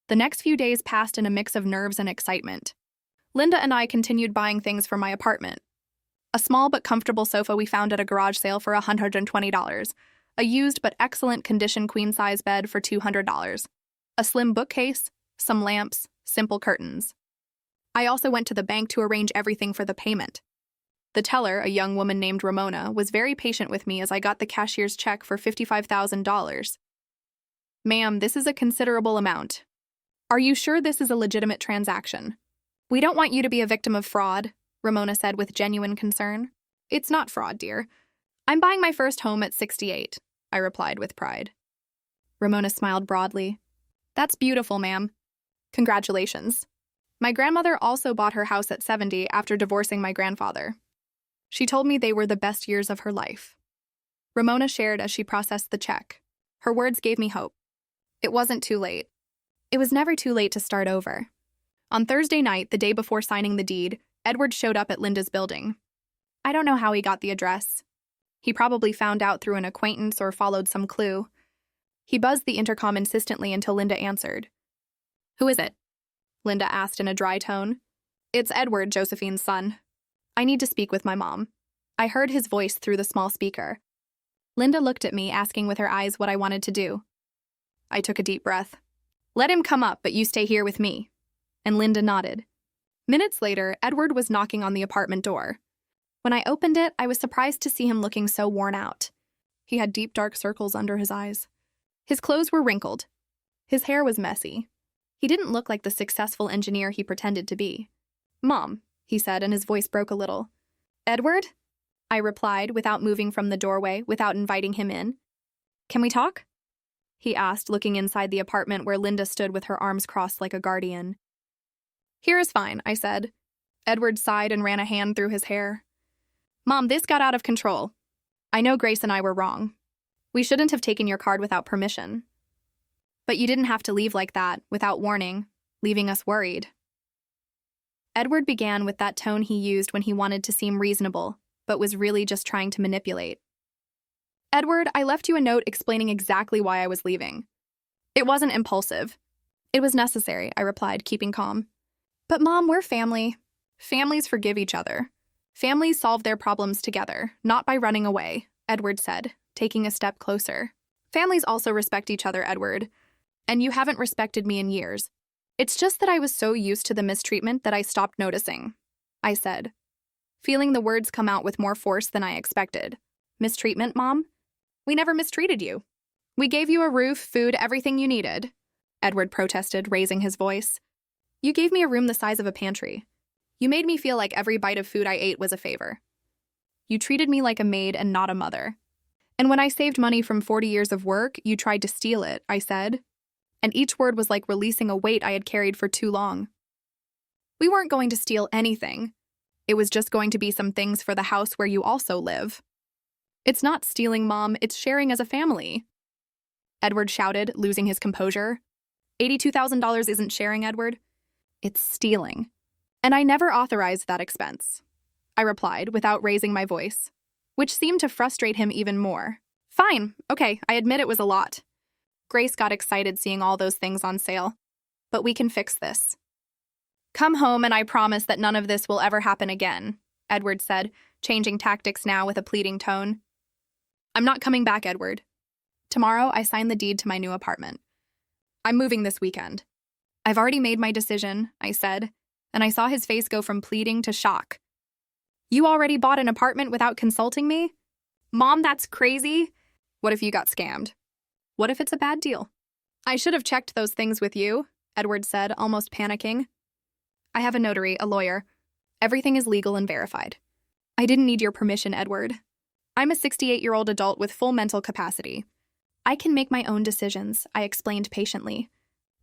The next few days passed in a mix of nerves and excitement. Linda and I continued buying things for my apartment. A small but comfortable sofa we found at a garage sale for $120. A used but excellent condition queen-size bed for $200. A slim bookcase, some lamps, simple curtains. I also went to the bank to arrange everything for the payment. The teller, a young woman named Ramona, was very patient with me as I got the cashier's check for $55,000. Ma'am, this is a considerable amount. Are you sure this is a legitimate transaction? We don't want you to be a victim of fraud, Ramona said with genuine concern. It's not fraud, dear. I'm buying my first home at 68, I replied with pride. Ramona smiled broadly. That's beautiful, ma'am. Congratulations. My grandmother also bought her house at 70 after divorcing my grandfather. She told me they were the best years of her life. Ramona shared as she processed the check. Her words gave me hope. It wasn't too late. It was never too late to start over. On Thursday night, the day before signing the deed, Edward showed up at Linda's building. I don't know how he got the address. He probably found out through an acquaintance or followed some clue. He buzzed the intercom insistently until Linda answered. Who is it? Linda asked in a dry tone. It's Edward, Josephine's son. I need to speak with my mom. I heard his voice through the small speaker. Linda looked at me, asking with her eyes what I wanted to do. I took a deep breath. Let him come up, but you stay here with me. And Linda nodded. Minutes later, Edward was knocking on the apartment door. When I opened it, I was surprised to see him looking so worn out. He had deep dark circles under his eyes. His clothes were wrinkled. His hair was messy. He didn't look like the successful engineer he pretended to be. Mom, he said, and his voice broke a little. Edward? I replied, without moving from the doorway, without inviting him in. Can we talk? He asked, looking inside the apartment where Linda stood with her arms crossed like a guardian. Here is fine, I said. Edward sighed and ran a hand through his hair. Mom, this got out of control. I know Grace and I were wrong. We shouldn't have taken your card without permission. But you didn't have to leave like that, without warning, leaving us worried. Edward began with that tone he used when he wanted to seem reasonable, but was really just trying to manipulate. Edward, I left you a note explaining exactly why I was leaving. It wasn't impulsive. It was necessary, I replied, keeping calm. But Mom, we're family. Families forgive each other. Families solve their problems together, not by running away, Edward said, taking a step closer. Families also respect each other, Edward. And you haven't respected me in years. It's just that I was so used to the mistreatment that I stopped noticing, I said, feeling the words come out with more force than I expected. Mistreatment, Mom? We never mistreated you. We gave you a roof, food, everything you needed, Edward protested, raising his voice. You gave me a room the size of a pantry. You made me feel like every bite of food I ate was a favor. You treated me like a maid and not a mother. And when I saved money from 40 years of work, you tried to steal it, I said. And each word was like releasing a weight I had carried for too long. We weren't going to steal anything. It was just going to be some things for the house where you also live. It's not stealing, Mom, it's sharing as a family. Edward shouted, losing his composure. $82,000 isn't sharing, Edward. It's stealing. And I never authorized that expense, I replied without raising my voice, which seemed to frustrate him even more. Fine, okay, I admit it was a lot. Grace got excited seeing all those things on sale. But we can fix this. Come home and I promise that none of this will ever happen again, Edward said, changing tactics now with a pleading tone. I'm not coming back, Edward. Tomorrow I sign the deed to my new apartment. I'm moving this weekend. I've already made my decision, I said, and I saw his face go from pleading to shock. You already bought an apartment without consulting me? Mom, that's crazy. What if you got scammed? What if it's a bad deal? I should have checked those things with you, Edward said, almost panicking. I have a notary, a lawyer. Everything is legal and verified. I didn't need your permission, Edward. I'm a 68-year-old adult with full mental capacity. I can make my own decisions, I explained patiently.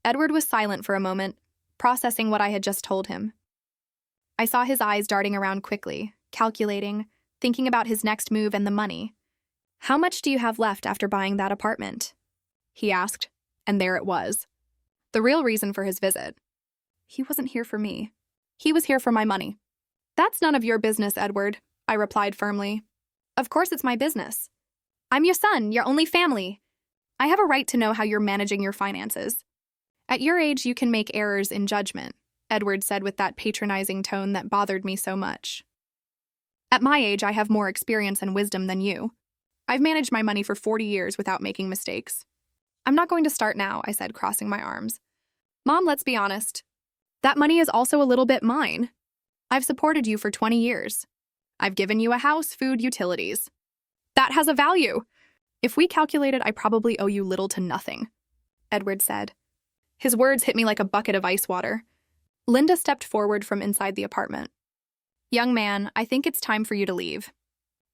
Edward was silent for a moment, processing what I had just told him. I saw his eyes darting around quickly, calculating, thinking about his next move and the money. How much do you have left after buying that apartment? He asked, and there it was. The real reason for his visit. He wasn't here for me. He was here for my money. That's none of your business, Edward, I replied firmly. Of course it's my business. I'm your son, your only family. I have a right to know how you're managing your finances. At your age, you can make errors in judgment, Edward said with that patronizing tone that bothered me so much. At my age, I have more experience and wisdom than you. I've managed my money for 40 years without making mistakes. I'm not going to start now, I said, crossing my arms. Mom, let's be honest. That money is also a little bit mine. I've supported you for 20 years. I've given you a house, food, utilities. That has a value. If we calculated, I probably owe you little to nothing, Edward said. His words hit me like a bucket of ice water. Linda stepped forward from inside the apartment. Young man, I think it's time for you to leave.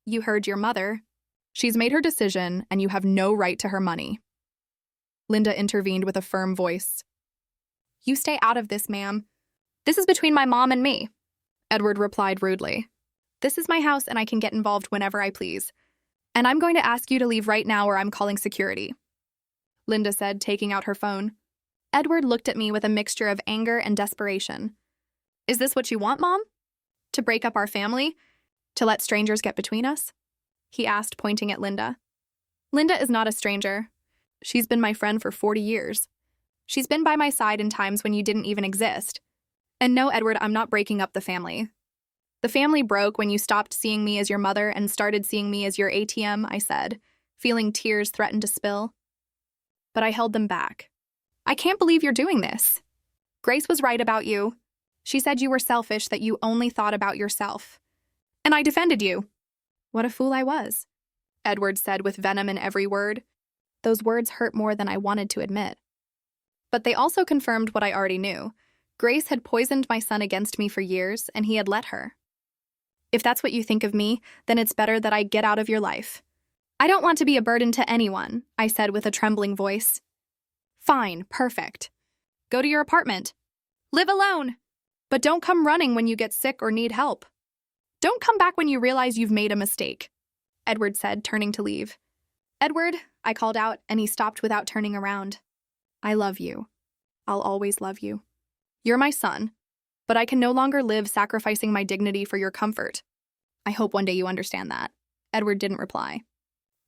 You heard your mother. She's made her decision, and you have no right to her money. Linda intervened with a firm voice. You stay out of this, ma'am. This is between my mom and me, Edward replied rudely. This is my house, and I can get involved whenever I please. And I'm going to ask you to leave right now or I'm calling security, Linda said, taking out her phone. Edward looked at me with a mixture of anger and desperation. Is this what you want, Mom? To break up our family? To let strangers get between us? He asked, pointing at Linda. Linda is not a stranger. She's been my friend for 40 years. She's been by my side in times when you didn't even exist. And no, Edward, I'm not breaking up the family. The family broke when you stopped seeing me as your mother and started seeing me as your ATM, I said, feeling tears threaten to spill. But I held them back. I can't believe you're doing this. Grace was right about you. She said you were selfish, that you only thought about yourself. And I defended you. What a fool I was, Edward said with venom in every word. Those words hurt more than I wanted to admit. But they also confirmed what I already knew. Grace had poisoned my son against me for years, and he had let her. If that's what you think of me, then it's better that I get out of your life. I don't want to be a burden to anyone, I said with a trembling voice. Fine, perfect. Go to your apartment. Live alone. But don't come running when you get sick or need help. Don't come back when you realize you've made a mistake, Edward said, turning to leave. Edward, I called out, and he stopped without turning around. I love you. I'll always love you. You're my son, but I can no longer live sacrificing my dignity for your comfort. I hope one day you understand that. Edward didn't reply.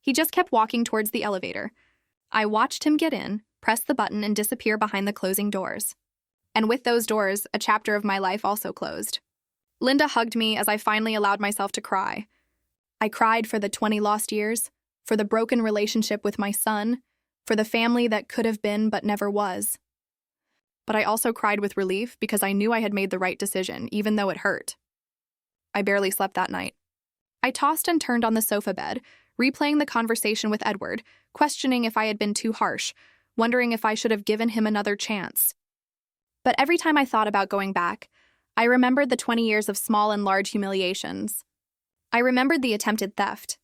He just kept walking towards the elevator. I watched him get in, press the button, and disappear behind the closing doors. And with those doors, a chapter of my life also closed. Linda hugged me as I finally allowed myself to cry. I cried for the 20 lost years, for the broken relationship with my son, for the family that could have been but never was. But I also cried with relief because I knew I had made the right decision, even though it hurt. I barely slept that night. I tossed and turned on the sofa bed, replaying the conversation with Edward, questioning if I had been too harsh, wondering if I should have given him another chance. But every time I thought about going back, I remembered the 20 years of small and large humiliations. I remembered the attempted theft.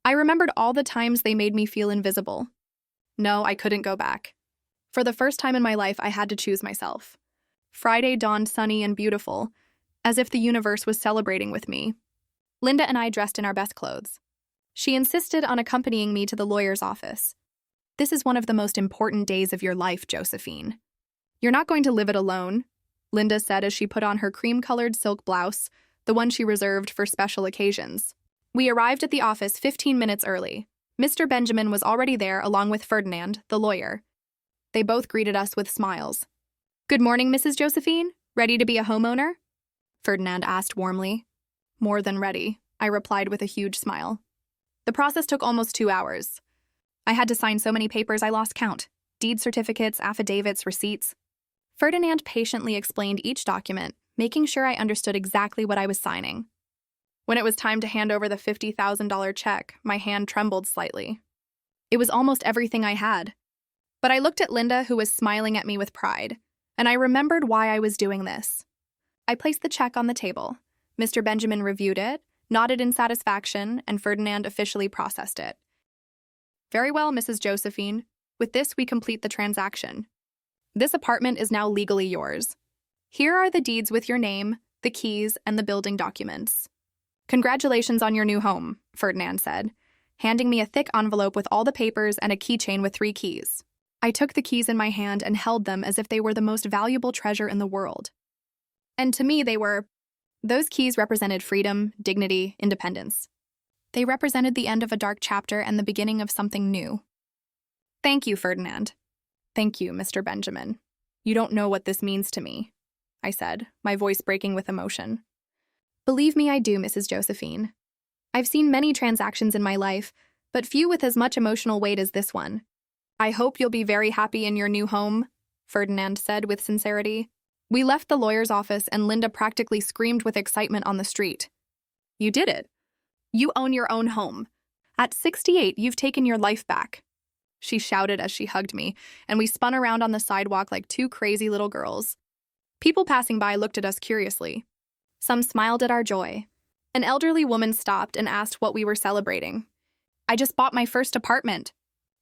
I remembered all the times they made me feel invisible. No, I couldn't go back. For the first time in my life, I had to choose myself. Friday dawned sunny and beautiful, as if the universe was celebrating with me. Linda and I dressed in our best clothes. She insisted on accompanying me to the lawyer's office. This is one of the most important days of your life, Josephine. You're not going to live it alone, Linda said as she put on her cream-colored silk blouse, the one she reserved for special occasions. We arrived at the office 15 minutes early. Mr. Benjamin was already there along with Ferdinand, the lawyer. They both greeted us with smiles. Good morning, Mrs. Josephine. Ready to be a homeowner? Ferdinand asked warmly. More than ready, I replied with a huge smile. The process took almost 2 hours. I had to sign so many papers I lost count. Deed certificates, affidavits, receipts. Ferdinand patiently explained each document, making sure I understood exactly what I was signing. When it was time to hand over the $50,000 check, my hand trembled slightly. It was almost everything I had. But I looked at Linda, who was smiling at me with pride, and I remembered why I was doing this. I placed the check on the table. Mr. Benjamin reviewed it, nodded in satisfaction, and Ferdinand officially processed it. Very well, Mrs. Josephine. With this, we complete the transaction. This apartment is now legally yours. Here are the deeds with your name, the keys, and the building documents. Congratulations on your new home, Ferdinand said, handing me a thick envelope with all the papers and a keychain with 3 keys. I took the keys in my hand and held them as if they were the most valuable treasure in the world. And to me, those keys represented freedom, dignity, independence. They represented the end of a dark chapter and the beginning of something new. Thank you, Ferdinand. Thank you, Mr. Benjamin. You don't know what this means to me, I said, my voice breaking with emotion. Believe me, I do, Mrs. Josephine. I've seen many transactions in my life, but few with as much emotional weight as this one. I hope you'll be very happy in your new home, Ferdinand said with sincerity. We left the lawyer's office and Linda practically screamed with excitement on the street. You did it. You own your own home. At 68, you've taken your life back. She shouted as she hugged me, and we spun around on the sidewalk like 2 crazy little girls. People passing by looked at us curiously. Some smiled at our joy. An elderly woman stopped and asked what we were celebrating. I just bought my first apartment,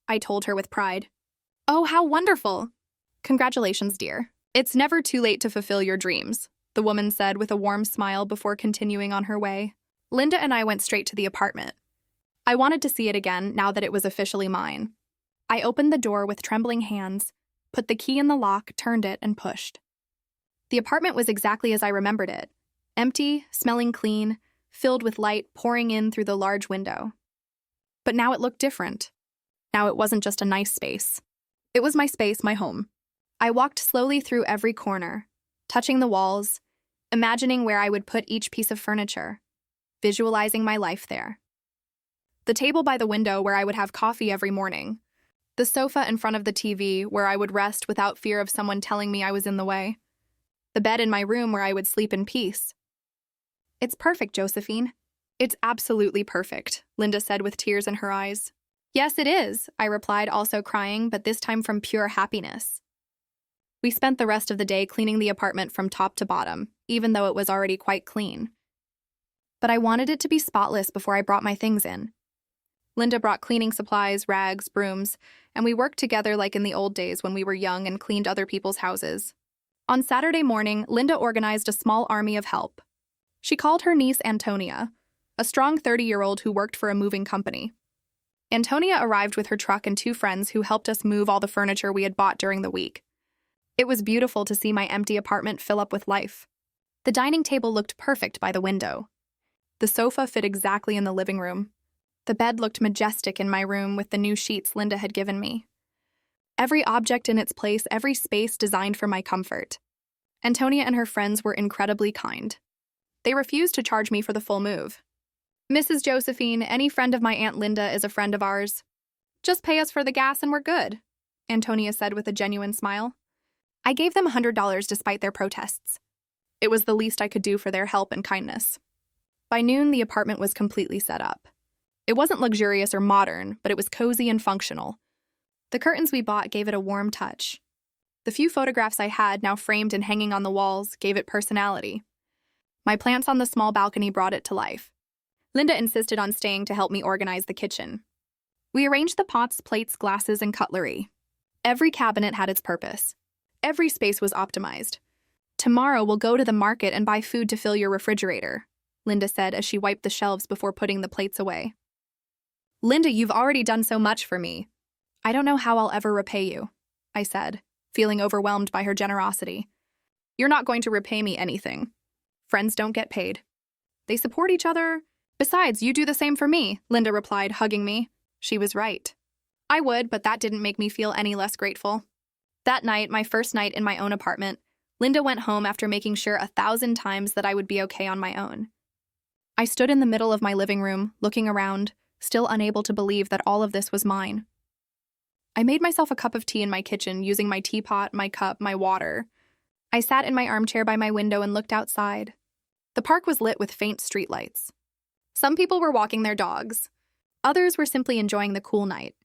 I told her with pride. Oh, how wonderful! Congratulations, dear. It's never too late to fulfill your dreams, the woman said with a warm smile before continuing on her way. Linda and I went straight to the apartment. I wanted to see it again now that it was officially mine. I opened the door with trembling hands, put the key in the lock, turned it, and pushed. The apartment was exactly as I remembered it. Empty, smelling clean, filled with light pouring in through the large window. But now it looked different. Now it wasn't just a nice space. It was my space, my home. I walked slowly through every corner, touching the walls, imagining where I would put each piece of furniture, visualizing my life there. The table by the window where I would have coffee every morning. The sofa in front of the TV where I would rest without fear of someone telling me I was in the way. The bed in my room where I would sleep in peace. It's perfect, Josephine. It's absolutely perfect, Linda said with tears in her eyes. Yes, it is, I replied, also crying, but this time from pure happiness. We spent the rest of the day cleaning the apartment from top to bottom, even though it was already quite clean. But I wanted it to be spotless before I brought my things in. Linda brought cleaning supplies, rags, brooms, and we worked together like in the old days when we were young and cleaned other people's houses. On Saturday morning, Linda organized a small army of help. She called her niece Antonia, a strong 30-year-old who worked for a moving company. Antonia arrived with her truck and 2 friends who helped us move all the furniture we had bought during the week. It was beautiful to see my empty apartment fill up with life. The dining table looked perfect by the window. The sofa fit exactly in the living room. The bed looked majestic in my room with the new sheets Linda had given me. Every object in its place, every space designed for my comfort. Antonia and her friends were incredibly kind. They refused to charge me for the full move. Mrs. Josephine, any friend of my Aunt Linda is a friend of ours. Just pay us for the gas and we're good, Antonia said with a genuine smile. I gave them $100 despite their protests. It was the least I could do for their help and kindness. By noon, the apartment was completely set up. It wasn't luxurious or modern, but it was cozy and functional. The curtains we bought gave it a warm touch. The few photographs I had, now framed and hanging on the walls, gave it personality. My plants on the small balcony brought it to life. Linda insisted on staying to help me organize the kitchen. We arranged the pots, plates, glasses, and cutlery. Every cabinet had its purpose. Every space was optimized. Tomorrow we'll go to the market and buy food to fill your refrigerator, Linda said as she wiped the shelves before putting the plates away. Linda, you've already done so much for me. I don't know how I'll ever repay you, I said, feeling overwhelmed by her generosity. You're not going to repay me anything. Friends don't get paid. They support each other. Besides, you do the same for me, Linda replied, hugging me. She was right. I would, but that didn't make me feel any less grateful. That night, my first night in my own apartment, Linda went home after making sure 1,000 times that I would be okay on my own. I stood in the middle of my living room, looking around, still unable to believe that all of this was mine. I made myself a cup of tea in my kitchen using my teapot, my cup, my water. I sat in my armchair by my window and looked outside. The park was lit with faint streetlights. Some people were walking their dogs. Others were simply enjoying the cool night.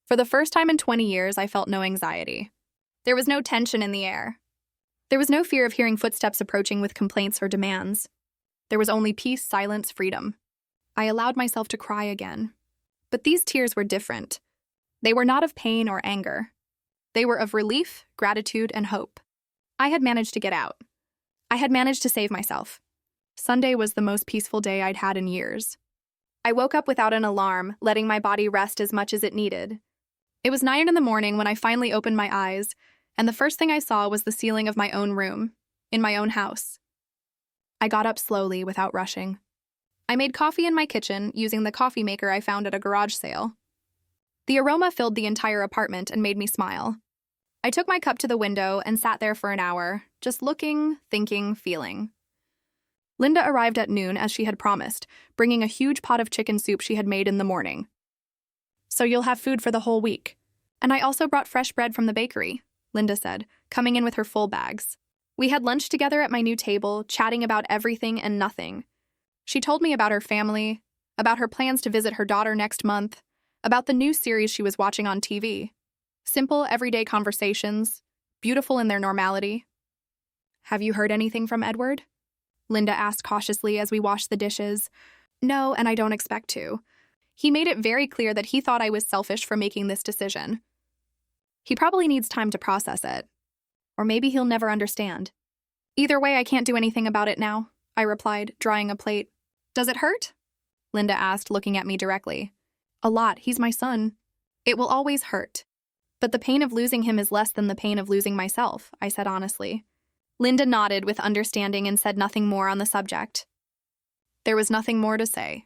For the first time in 20 years, I felt no anxiety. There was no tension in the air. There was no fear of hearing footsteps approaching with complaints or demands. There was only peace, silence, freedom. I allowed myself to cry again. But these tears were different. They were not of pain or anger. They were of relief, gratitude, and hope. I had managed to get out. I had managed to save myself. Sunday was the most peaceful day I'd had in years. I woke up without an alarm, letting my body rest as much as it needed. It was 9 in the morning when I finally opened my eyes, and the first thing I saw was the ceiling of my own room, in my own house. I got up slowly, without rushing. I made coffee in my kitchen, using the coffee maker I found at a garage sale. The aroma filled the entire apartment and made me smile. I took my cup to the window and sat there for an hour, just looking, thinking, feeling. Linda arrived at noon as she had promised, bringing a huge pot of chicken soup she had made in the morning. So you'll have food for the whole week. And I also brought fresh bread from the bakery, Linda said, coming in with her full bags. We had lunch together at my new table, chatting about everything and nothing. She told me about her family, about her plans to visit her daughter next month, about the new series she was watching on TV. Simple, everyday conversations, beautiful in their normality. Have you heard anything from Edward? Linda asked cautiously as we washed the dishes. No, and I don't expect to. He made it very clear that he thought I was selfish for making this decision. He probably needs time to process it. Or maybe he'll never understand. Either way, I can't do anything about it now, I replied, drying a plate. Does it hurt? Linda asked, looking at me directly. A lot. He's my son. It will always hurt. But the pain of losing him is less than the pain of losing myself, I said honestly. Linda nodded with understanding and said nothing more on the subject. There was nothing more to say.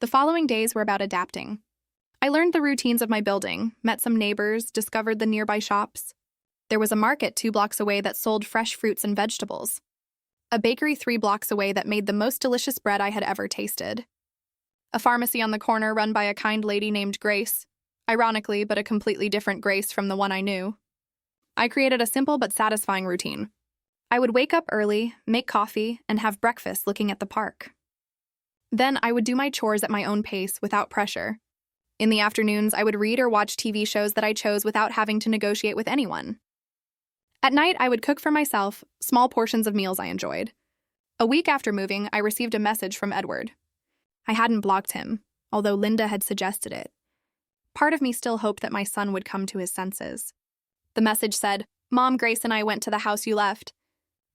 The following days were about adapting. I learned the routines of my building, met some neighbors, discovered the nearby shops. There was a market 2 blocks away that sold fresh fruits and vegetables. A bakery 3 blocks away that made the most delicious bread I had ever tasted. A pharmacy on the corner run by a kind lady named Grace, ironically, but a completely different Grace from the one I knew. I created a simple but satisfying routine. I would wake up early, make coffee, and have breakfast looking at the park. Then I would do my chores at my own pace without pressure. In the afternoons, I would read or watch TV shows that I chose without having to negotiate with anyone. At night, I would cook for myself, small portions of meals I enjoyed. A week after moving, I received a message from Edward. I hadn't blocked him, although Linda had suggested it. Part of me still hoped that my son would come to his senses. The message said, "Mom, Grace and I went to the house you left.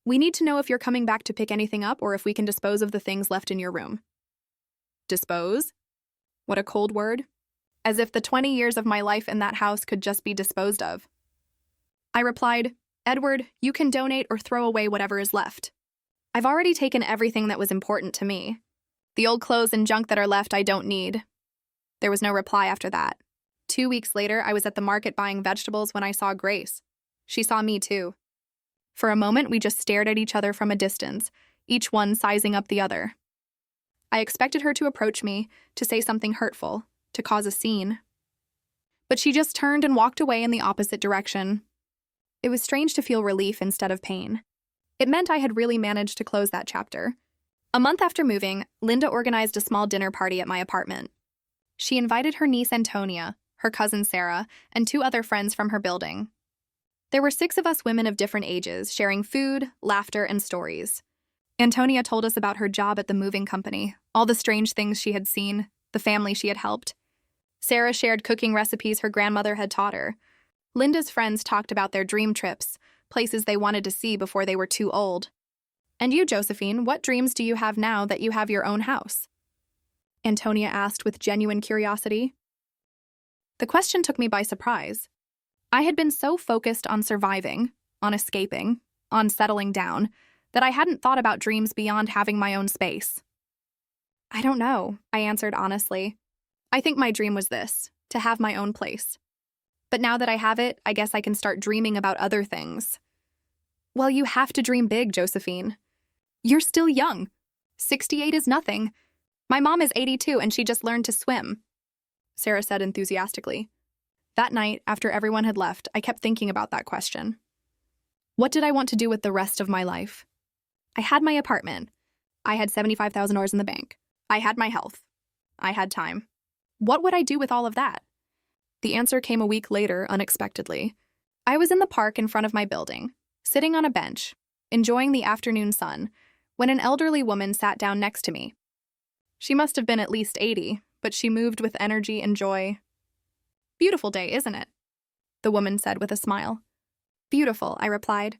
We need to know if you're coming back to pick anything up or if we can dispose of the things left in your room." Dispose? What a cold word. As if the 20 years of my life in that house could just be disposed of. I replied, "Edward, you can donate or throw away whatever is left. I've already taken everything that was important to me. The old clothes and junk that are left I don't need." There was no reply after that. 2 weeks later, I was at the market buying vegetables when I saw Grace. She saw me too. For a moment, we just stared at each other from a distance, each one sizing up the other. I expected her to approach me, to say something hurtful, to cause a scene. But she just turned and walked away in the opposite direction. It was strange to feel relief instead of pain. It meant I had really managed to close that chapter. A month after moving, Linda organized a small dinner party at my apartment. She invited her niece Antonia, her cousin Sarah, and 2 other friends from her building. There were 6 of us women of different ages, sharing food, laughter, and stories. Antonia told us about her job at the moving company, all the strange things she had seen, the family she had helped. Sarah shared cooking recipes her grandmother had taught her. Linda's friends talked about their dream trips, places they wanted to see before they were too old. "And you, Josephine, what dreams do you have now that you have your own house?" Antonia asked with genuine curiosity. The question took me by surprise. I had been so focused on surviving, on escaping, on settling down, that I hadn't thought about dreams beyond having my own space. "I don't know," I answered honestly. "I think my dream was this, to have my own place. But now that I have it, I guess I can start dreaming about other things." "Well, you have to dream big, Josephine. You're still young. 68 is nothing. My mom is 82 and she just learned to swim," Sarah said enthusiastically. That night, after everyone had left, I kept thinking about that question. What did I want to do with the rest of my life? I had my apartment. I had $75,000 in the bank. I had my health. I had time. What would I do with all of that? The answer came a week later, unexpectedly. I was in the park in front of my building, sitting on a bench, enjoying the afternoon sun, when an elderly woman sat down next to me. She must have been at least 80, but she moved with energy and joy. "Beautiful day, isn't it?" the woman said with a smile. "Beautiful," I replied.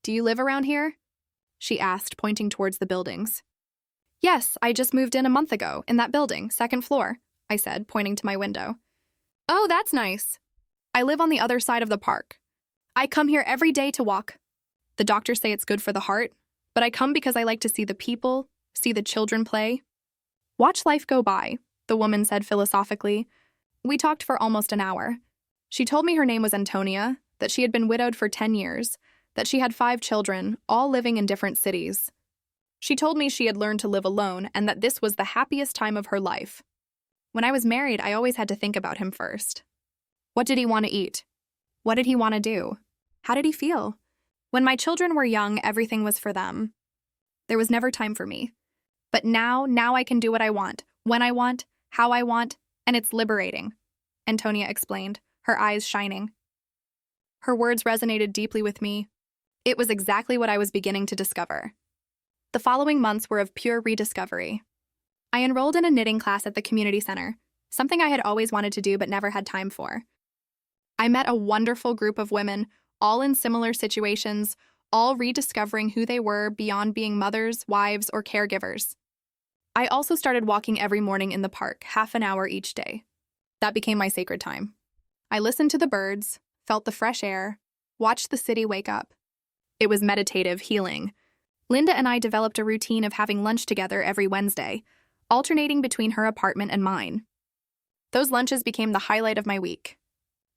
"Do you live around here?" she asked, pointing towards the buildings. "Yes, I just moved in a month ago, in that building, 2nd floor," I said, pointing to my window. "Oh, that's nice. I live on the other side of the park. I come here every day to walk. The doctors say it's good for the heart, but I come because I like to see the people, see the children play. Watch life go by," the woman said philosophically. We talked for almost an hour. She told me her name was Antonia, that she had been widowed for 10 years, that she had 5 children, all living in different cities. She told me she had learned to live alone and that this was the happiest time of her life. When I was married, I always had to think about him first. What did he want to eat? What did he want to do? How did he feel? When my children were young, everything was for them. There was never time for me. But now I can do what I want, when I want, how I want, and it's liberating, Antonia explained, her eyes shining. Her words resonated deeply with me. It was exactly what I was beginning to discover. The following months were of pure rediscovery. I enrolled in a knitting class at the community center, something I had always wanted to do but never had time for. I met a wonderful group of women, all in similar situations, all rediscovering who they were beyond being mothers, wives, or caregivers. I also started walking every morning in the park, half an hour each day. That became my sacred time. I listened to the birds, felt the fresh air, watched the city wake up. It was meditative, healing. Linda and I developed a routine of having lunch together every Wednesday, alternating between her apartment and mine. Those lunches became the highlight of my week.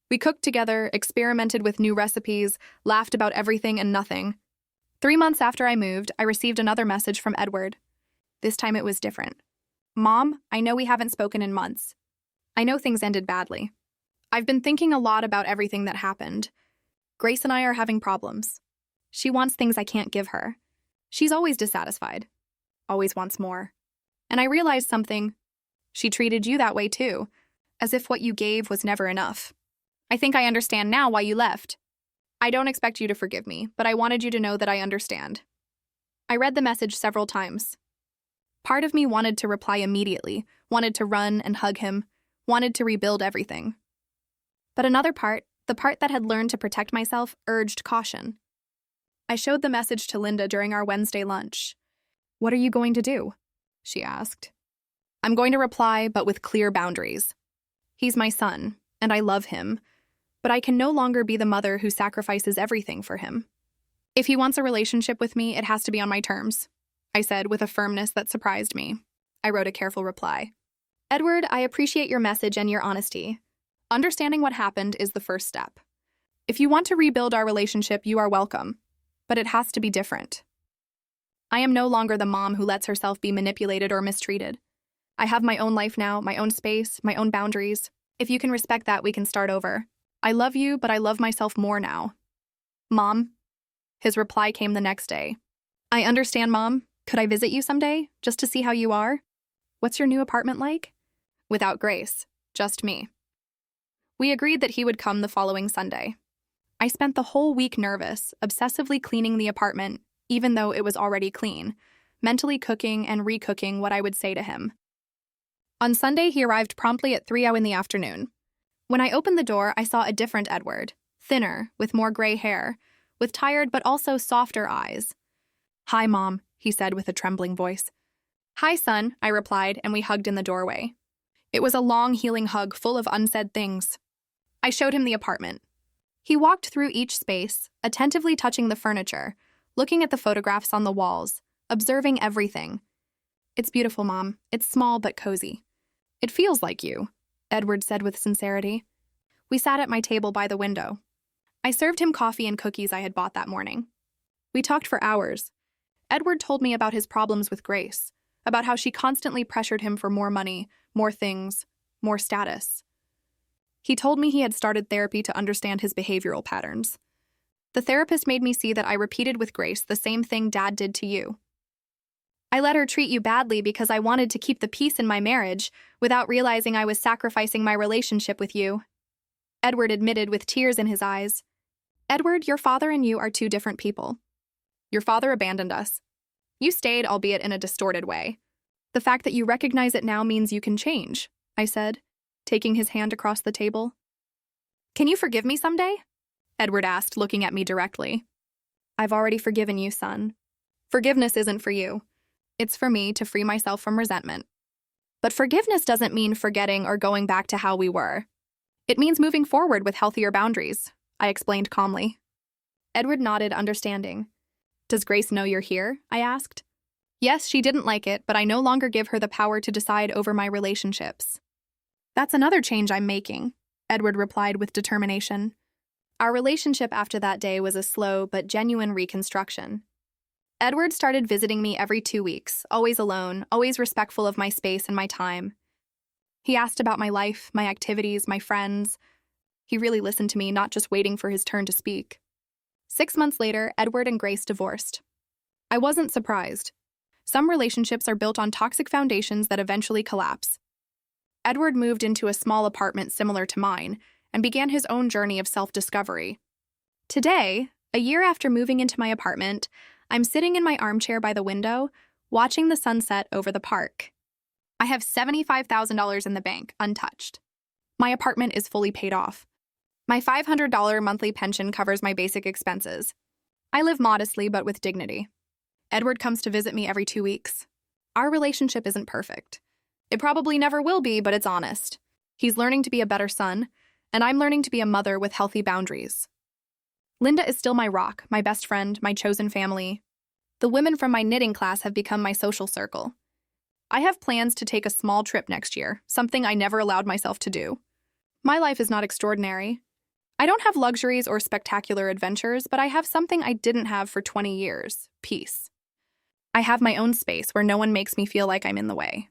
We cooked together, experimented with new recipes, laughed about everything and nothing. 3 months after I moved, I received another message from Edward. This time it was different. Mom, I know we haven't spoken in months. I know things ended badly. I've been thinking a lot about everything that happened. Grace and I are having problems. She wants things I can't give her. She's always dissatisfied. Always wants more. And I realized something. She treated you that way too, as if what you gave was never enough. I think I understand now why you left. I don't expect you to forgive me, but I wanted you to know that I understand. I read the message several times. Part of me wanted to reply immediately, wanted to run and hug him, wanted to rebuild everything. But another part, the part that had learned to protect myself, urged caution. I showed the message to Linda during our Wednesday lunch. "What are you going to do?" she asked. "I'm going to reply, but with clear boundaries. He's my son, and I love him, but I can no longer be the mother who sacrifices everything for him. If he wants a relationship with me, it has to be on my terms," I said with a firmness that surprised me. I wrote a careful reply. "Edward, I appreciate your message and your honesty. Understanding what happened is the first step. If you want to rebuild our relationship, you are welcome, but it has to be different. I am no longer the mom who lets herself be manipulated or mistreated. I have my own life now, my own space, my own boundaries. If you can respect that, we can start over. I love you, but I love myself more now. Mom." His reply came the next day. "I understand, Mom. Could I visit you someday, just to see how you are? What's your new apartment like?" Without Grace, just me. We agreed that he would come the following Sunday. I spent the whole week nervous, obsessively cleaning the apartment, even though it was already clean, mentally cooking and recooking what I would say to him. On Sunday, he arrived promptly at 3 in the afternoon. When I opened the door, I saw a different Edward, thinner, with more gray hair, with tired but also softer eyes. "Hi, Mom," he said with a trembling voice. "Hi, son," I replied, and we hugged in the doorway. It was a long, healing hug full of unsaid things. I showed him the apartment. He walked through each space, attentively touching the furniture, looking at the photographs on the walls, observing everything. "It's beautiful, Mom. It's small but cozy. It feels like you," Edward said with sincerity. We sat at my table by the window. I served him coffee and cookies I had bought that morning. We talked for hours. Edward told me about his problems with Grace, about how she constantly pressured him for more money, more things, more status. He told me he had started therapy to understand his behavioral patterns. The therapist made me see that I repeated with Grace the same thing Dad did to you. "I let her treat you badly because I wanted to keep the peace in my marriage without realizing I was sacrificing my relationship with you," Edward admitted with tears in his eyes. "Edward, your father and you are two different people. Your father abandoned us. You stayed, albeit in a distorted way. The fact that you recognize it now means you can change," I said, taking his hand across the table. "Can you forgive me someday?" Edward asked, looking at me directly. "I've already forgiven you, son. Forgiveness isn't for you. It's for me to free myself from resentment. But forgiveness doesn't mean forgetting or going back to how we were. It means moving forward with healthier boundaries," I explained calmly. Edward nodded, understanding. "Does Grace know you're here?" I asked. "Yes, she didn't like it, but I no longer give her the power to decide over my relationships." "That's another change I'm making," Edward replied with determination. Our relationship after that day was a slow but genuine reconstruction. Edward started visiting me every 2 weeks, always alone, always respectful of my space and my time. He asked about my life, my activities, my friends. He really listened to me, not just waiting for his turn to speak. 6 months later, Edward and Grace divorced. I wasn't surprised. Some relationships are built on toxic foundations that eventually collapse. Edward moved into a small apartment similar to mine and began his own journey of self-discovery. Today, a year after moving into my apartment, I'm sitting in my armchair by the window, watching the sunset over the park. I have $75,000 in the bank, untouched. My apartment is fully paid off. My $500 monthly pension covers my basic expenses. I live modestly but with dignity. Edward comes to visit me every 2 weeks. Our relationship isn't perfect. It probably never will be, but it's honest. He's learning to be a better son, and I'm learning to be a mother with healthy boundaries. Linda is still my rock, my best friend, my chosen family. The women from my knitting class have become my social circle. I have plans to take a small trip next year, something I never allowed myself to do. My life is not extraordinary. I don't have luxuries or spectacular adventures, but I have something I didn't have for 20 years: peace. I have my own space where no one makes me feel like I'm in the way.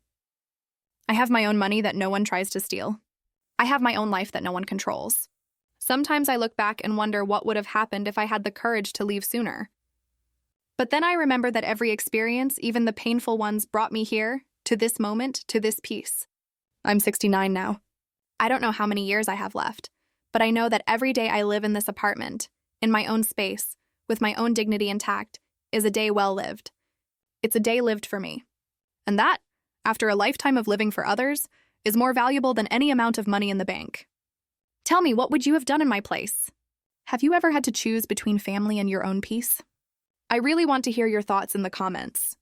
I have my own money that no one tries to steal. I have my own life that no one controls. Sometimes I look back and wonder what would have happened if I had the courage to leave sooner. But then I remember that every experience, even the painful ones, brought me here, to this moment, to this peace. I'm 69 now. I don't know how many years I have left, but I know that every day I live in this apartment, in my own space, with my own dignity intact, is a day well lived. It's a day lived for me. And that, after a lifetime of living for others, is more valuable than any amount of money in the bank. Tell me, what would you have done in my place? Have you ever had to choose between family and your own peace? I really want to hear your thoughts in the comments.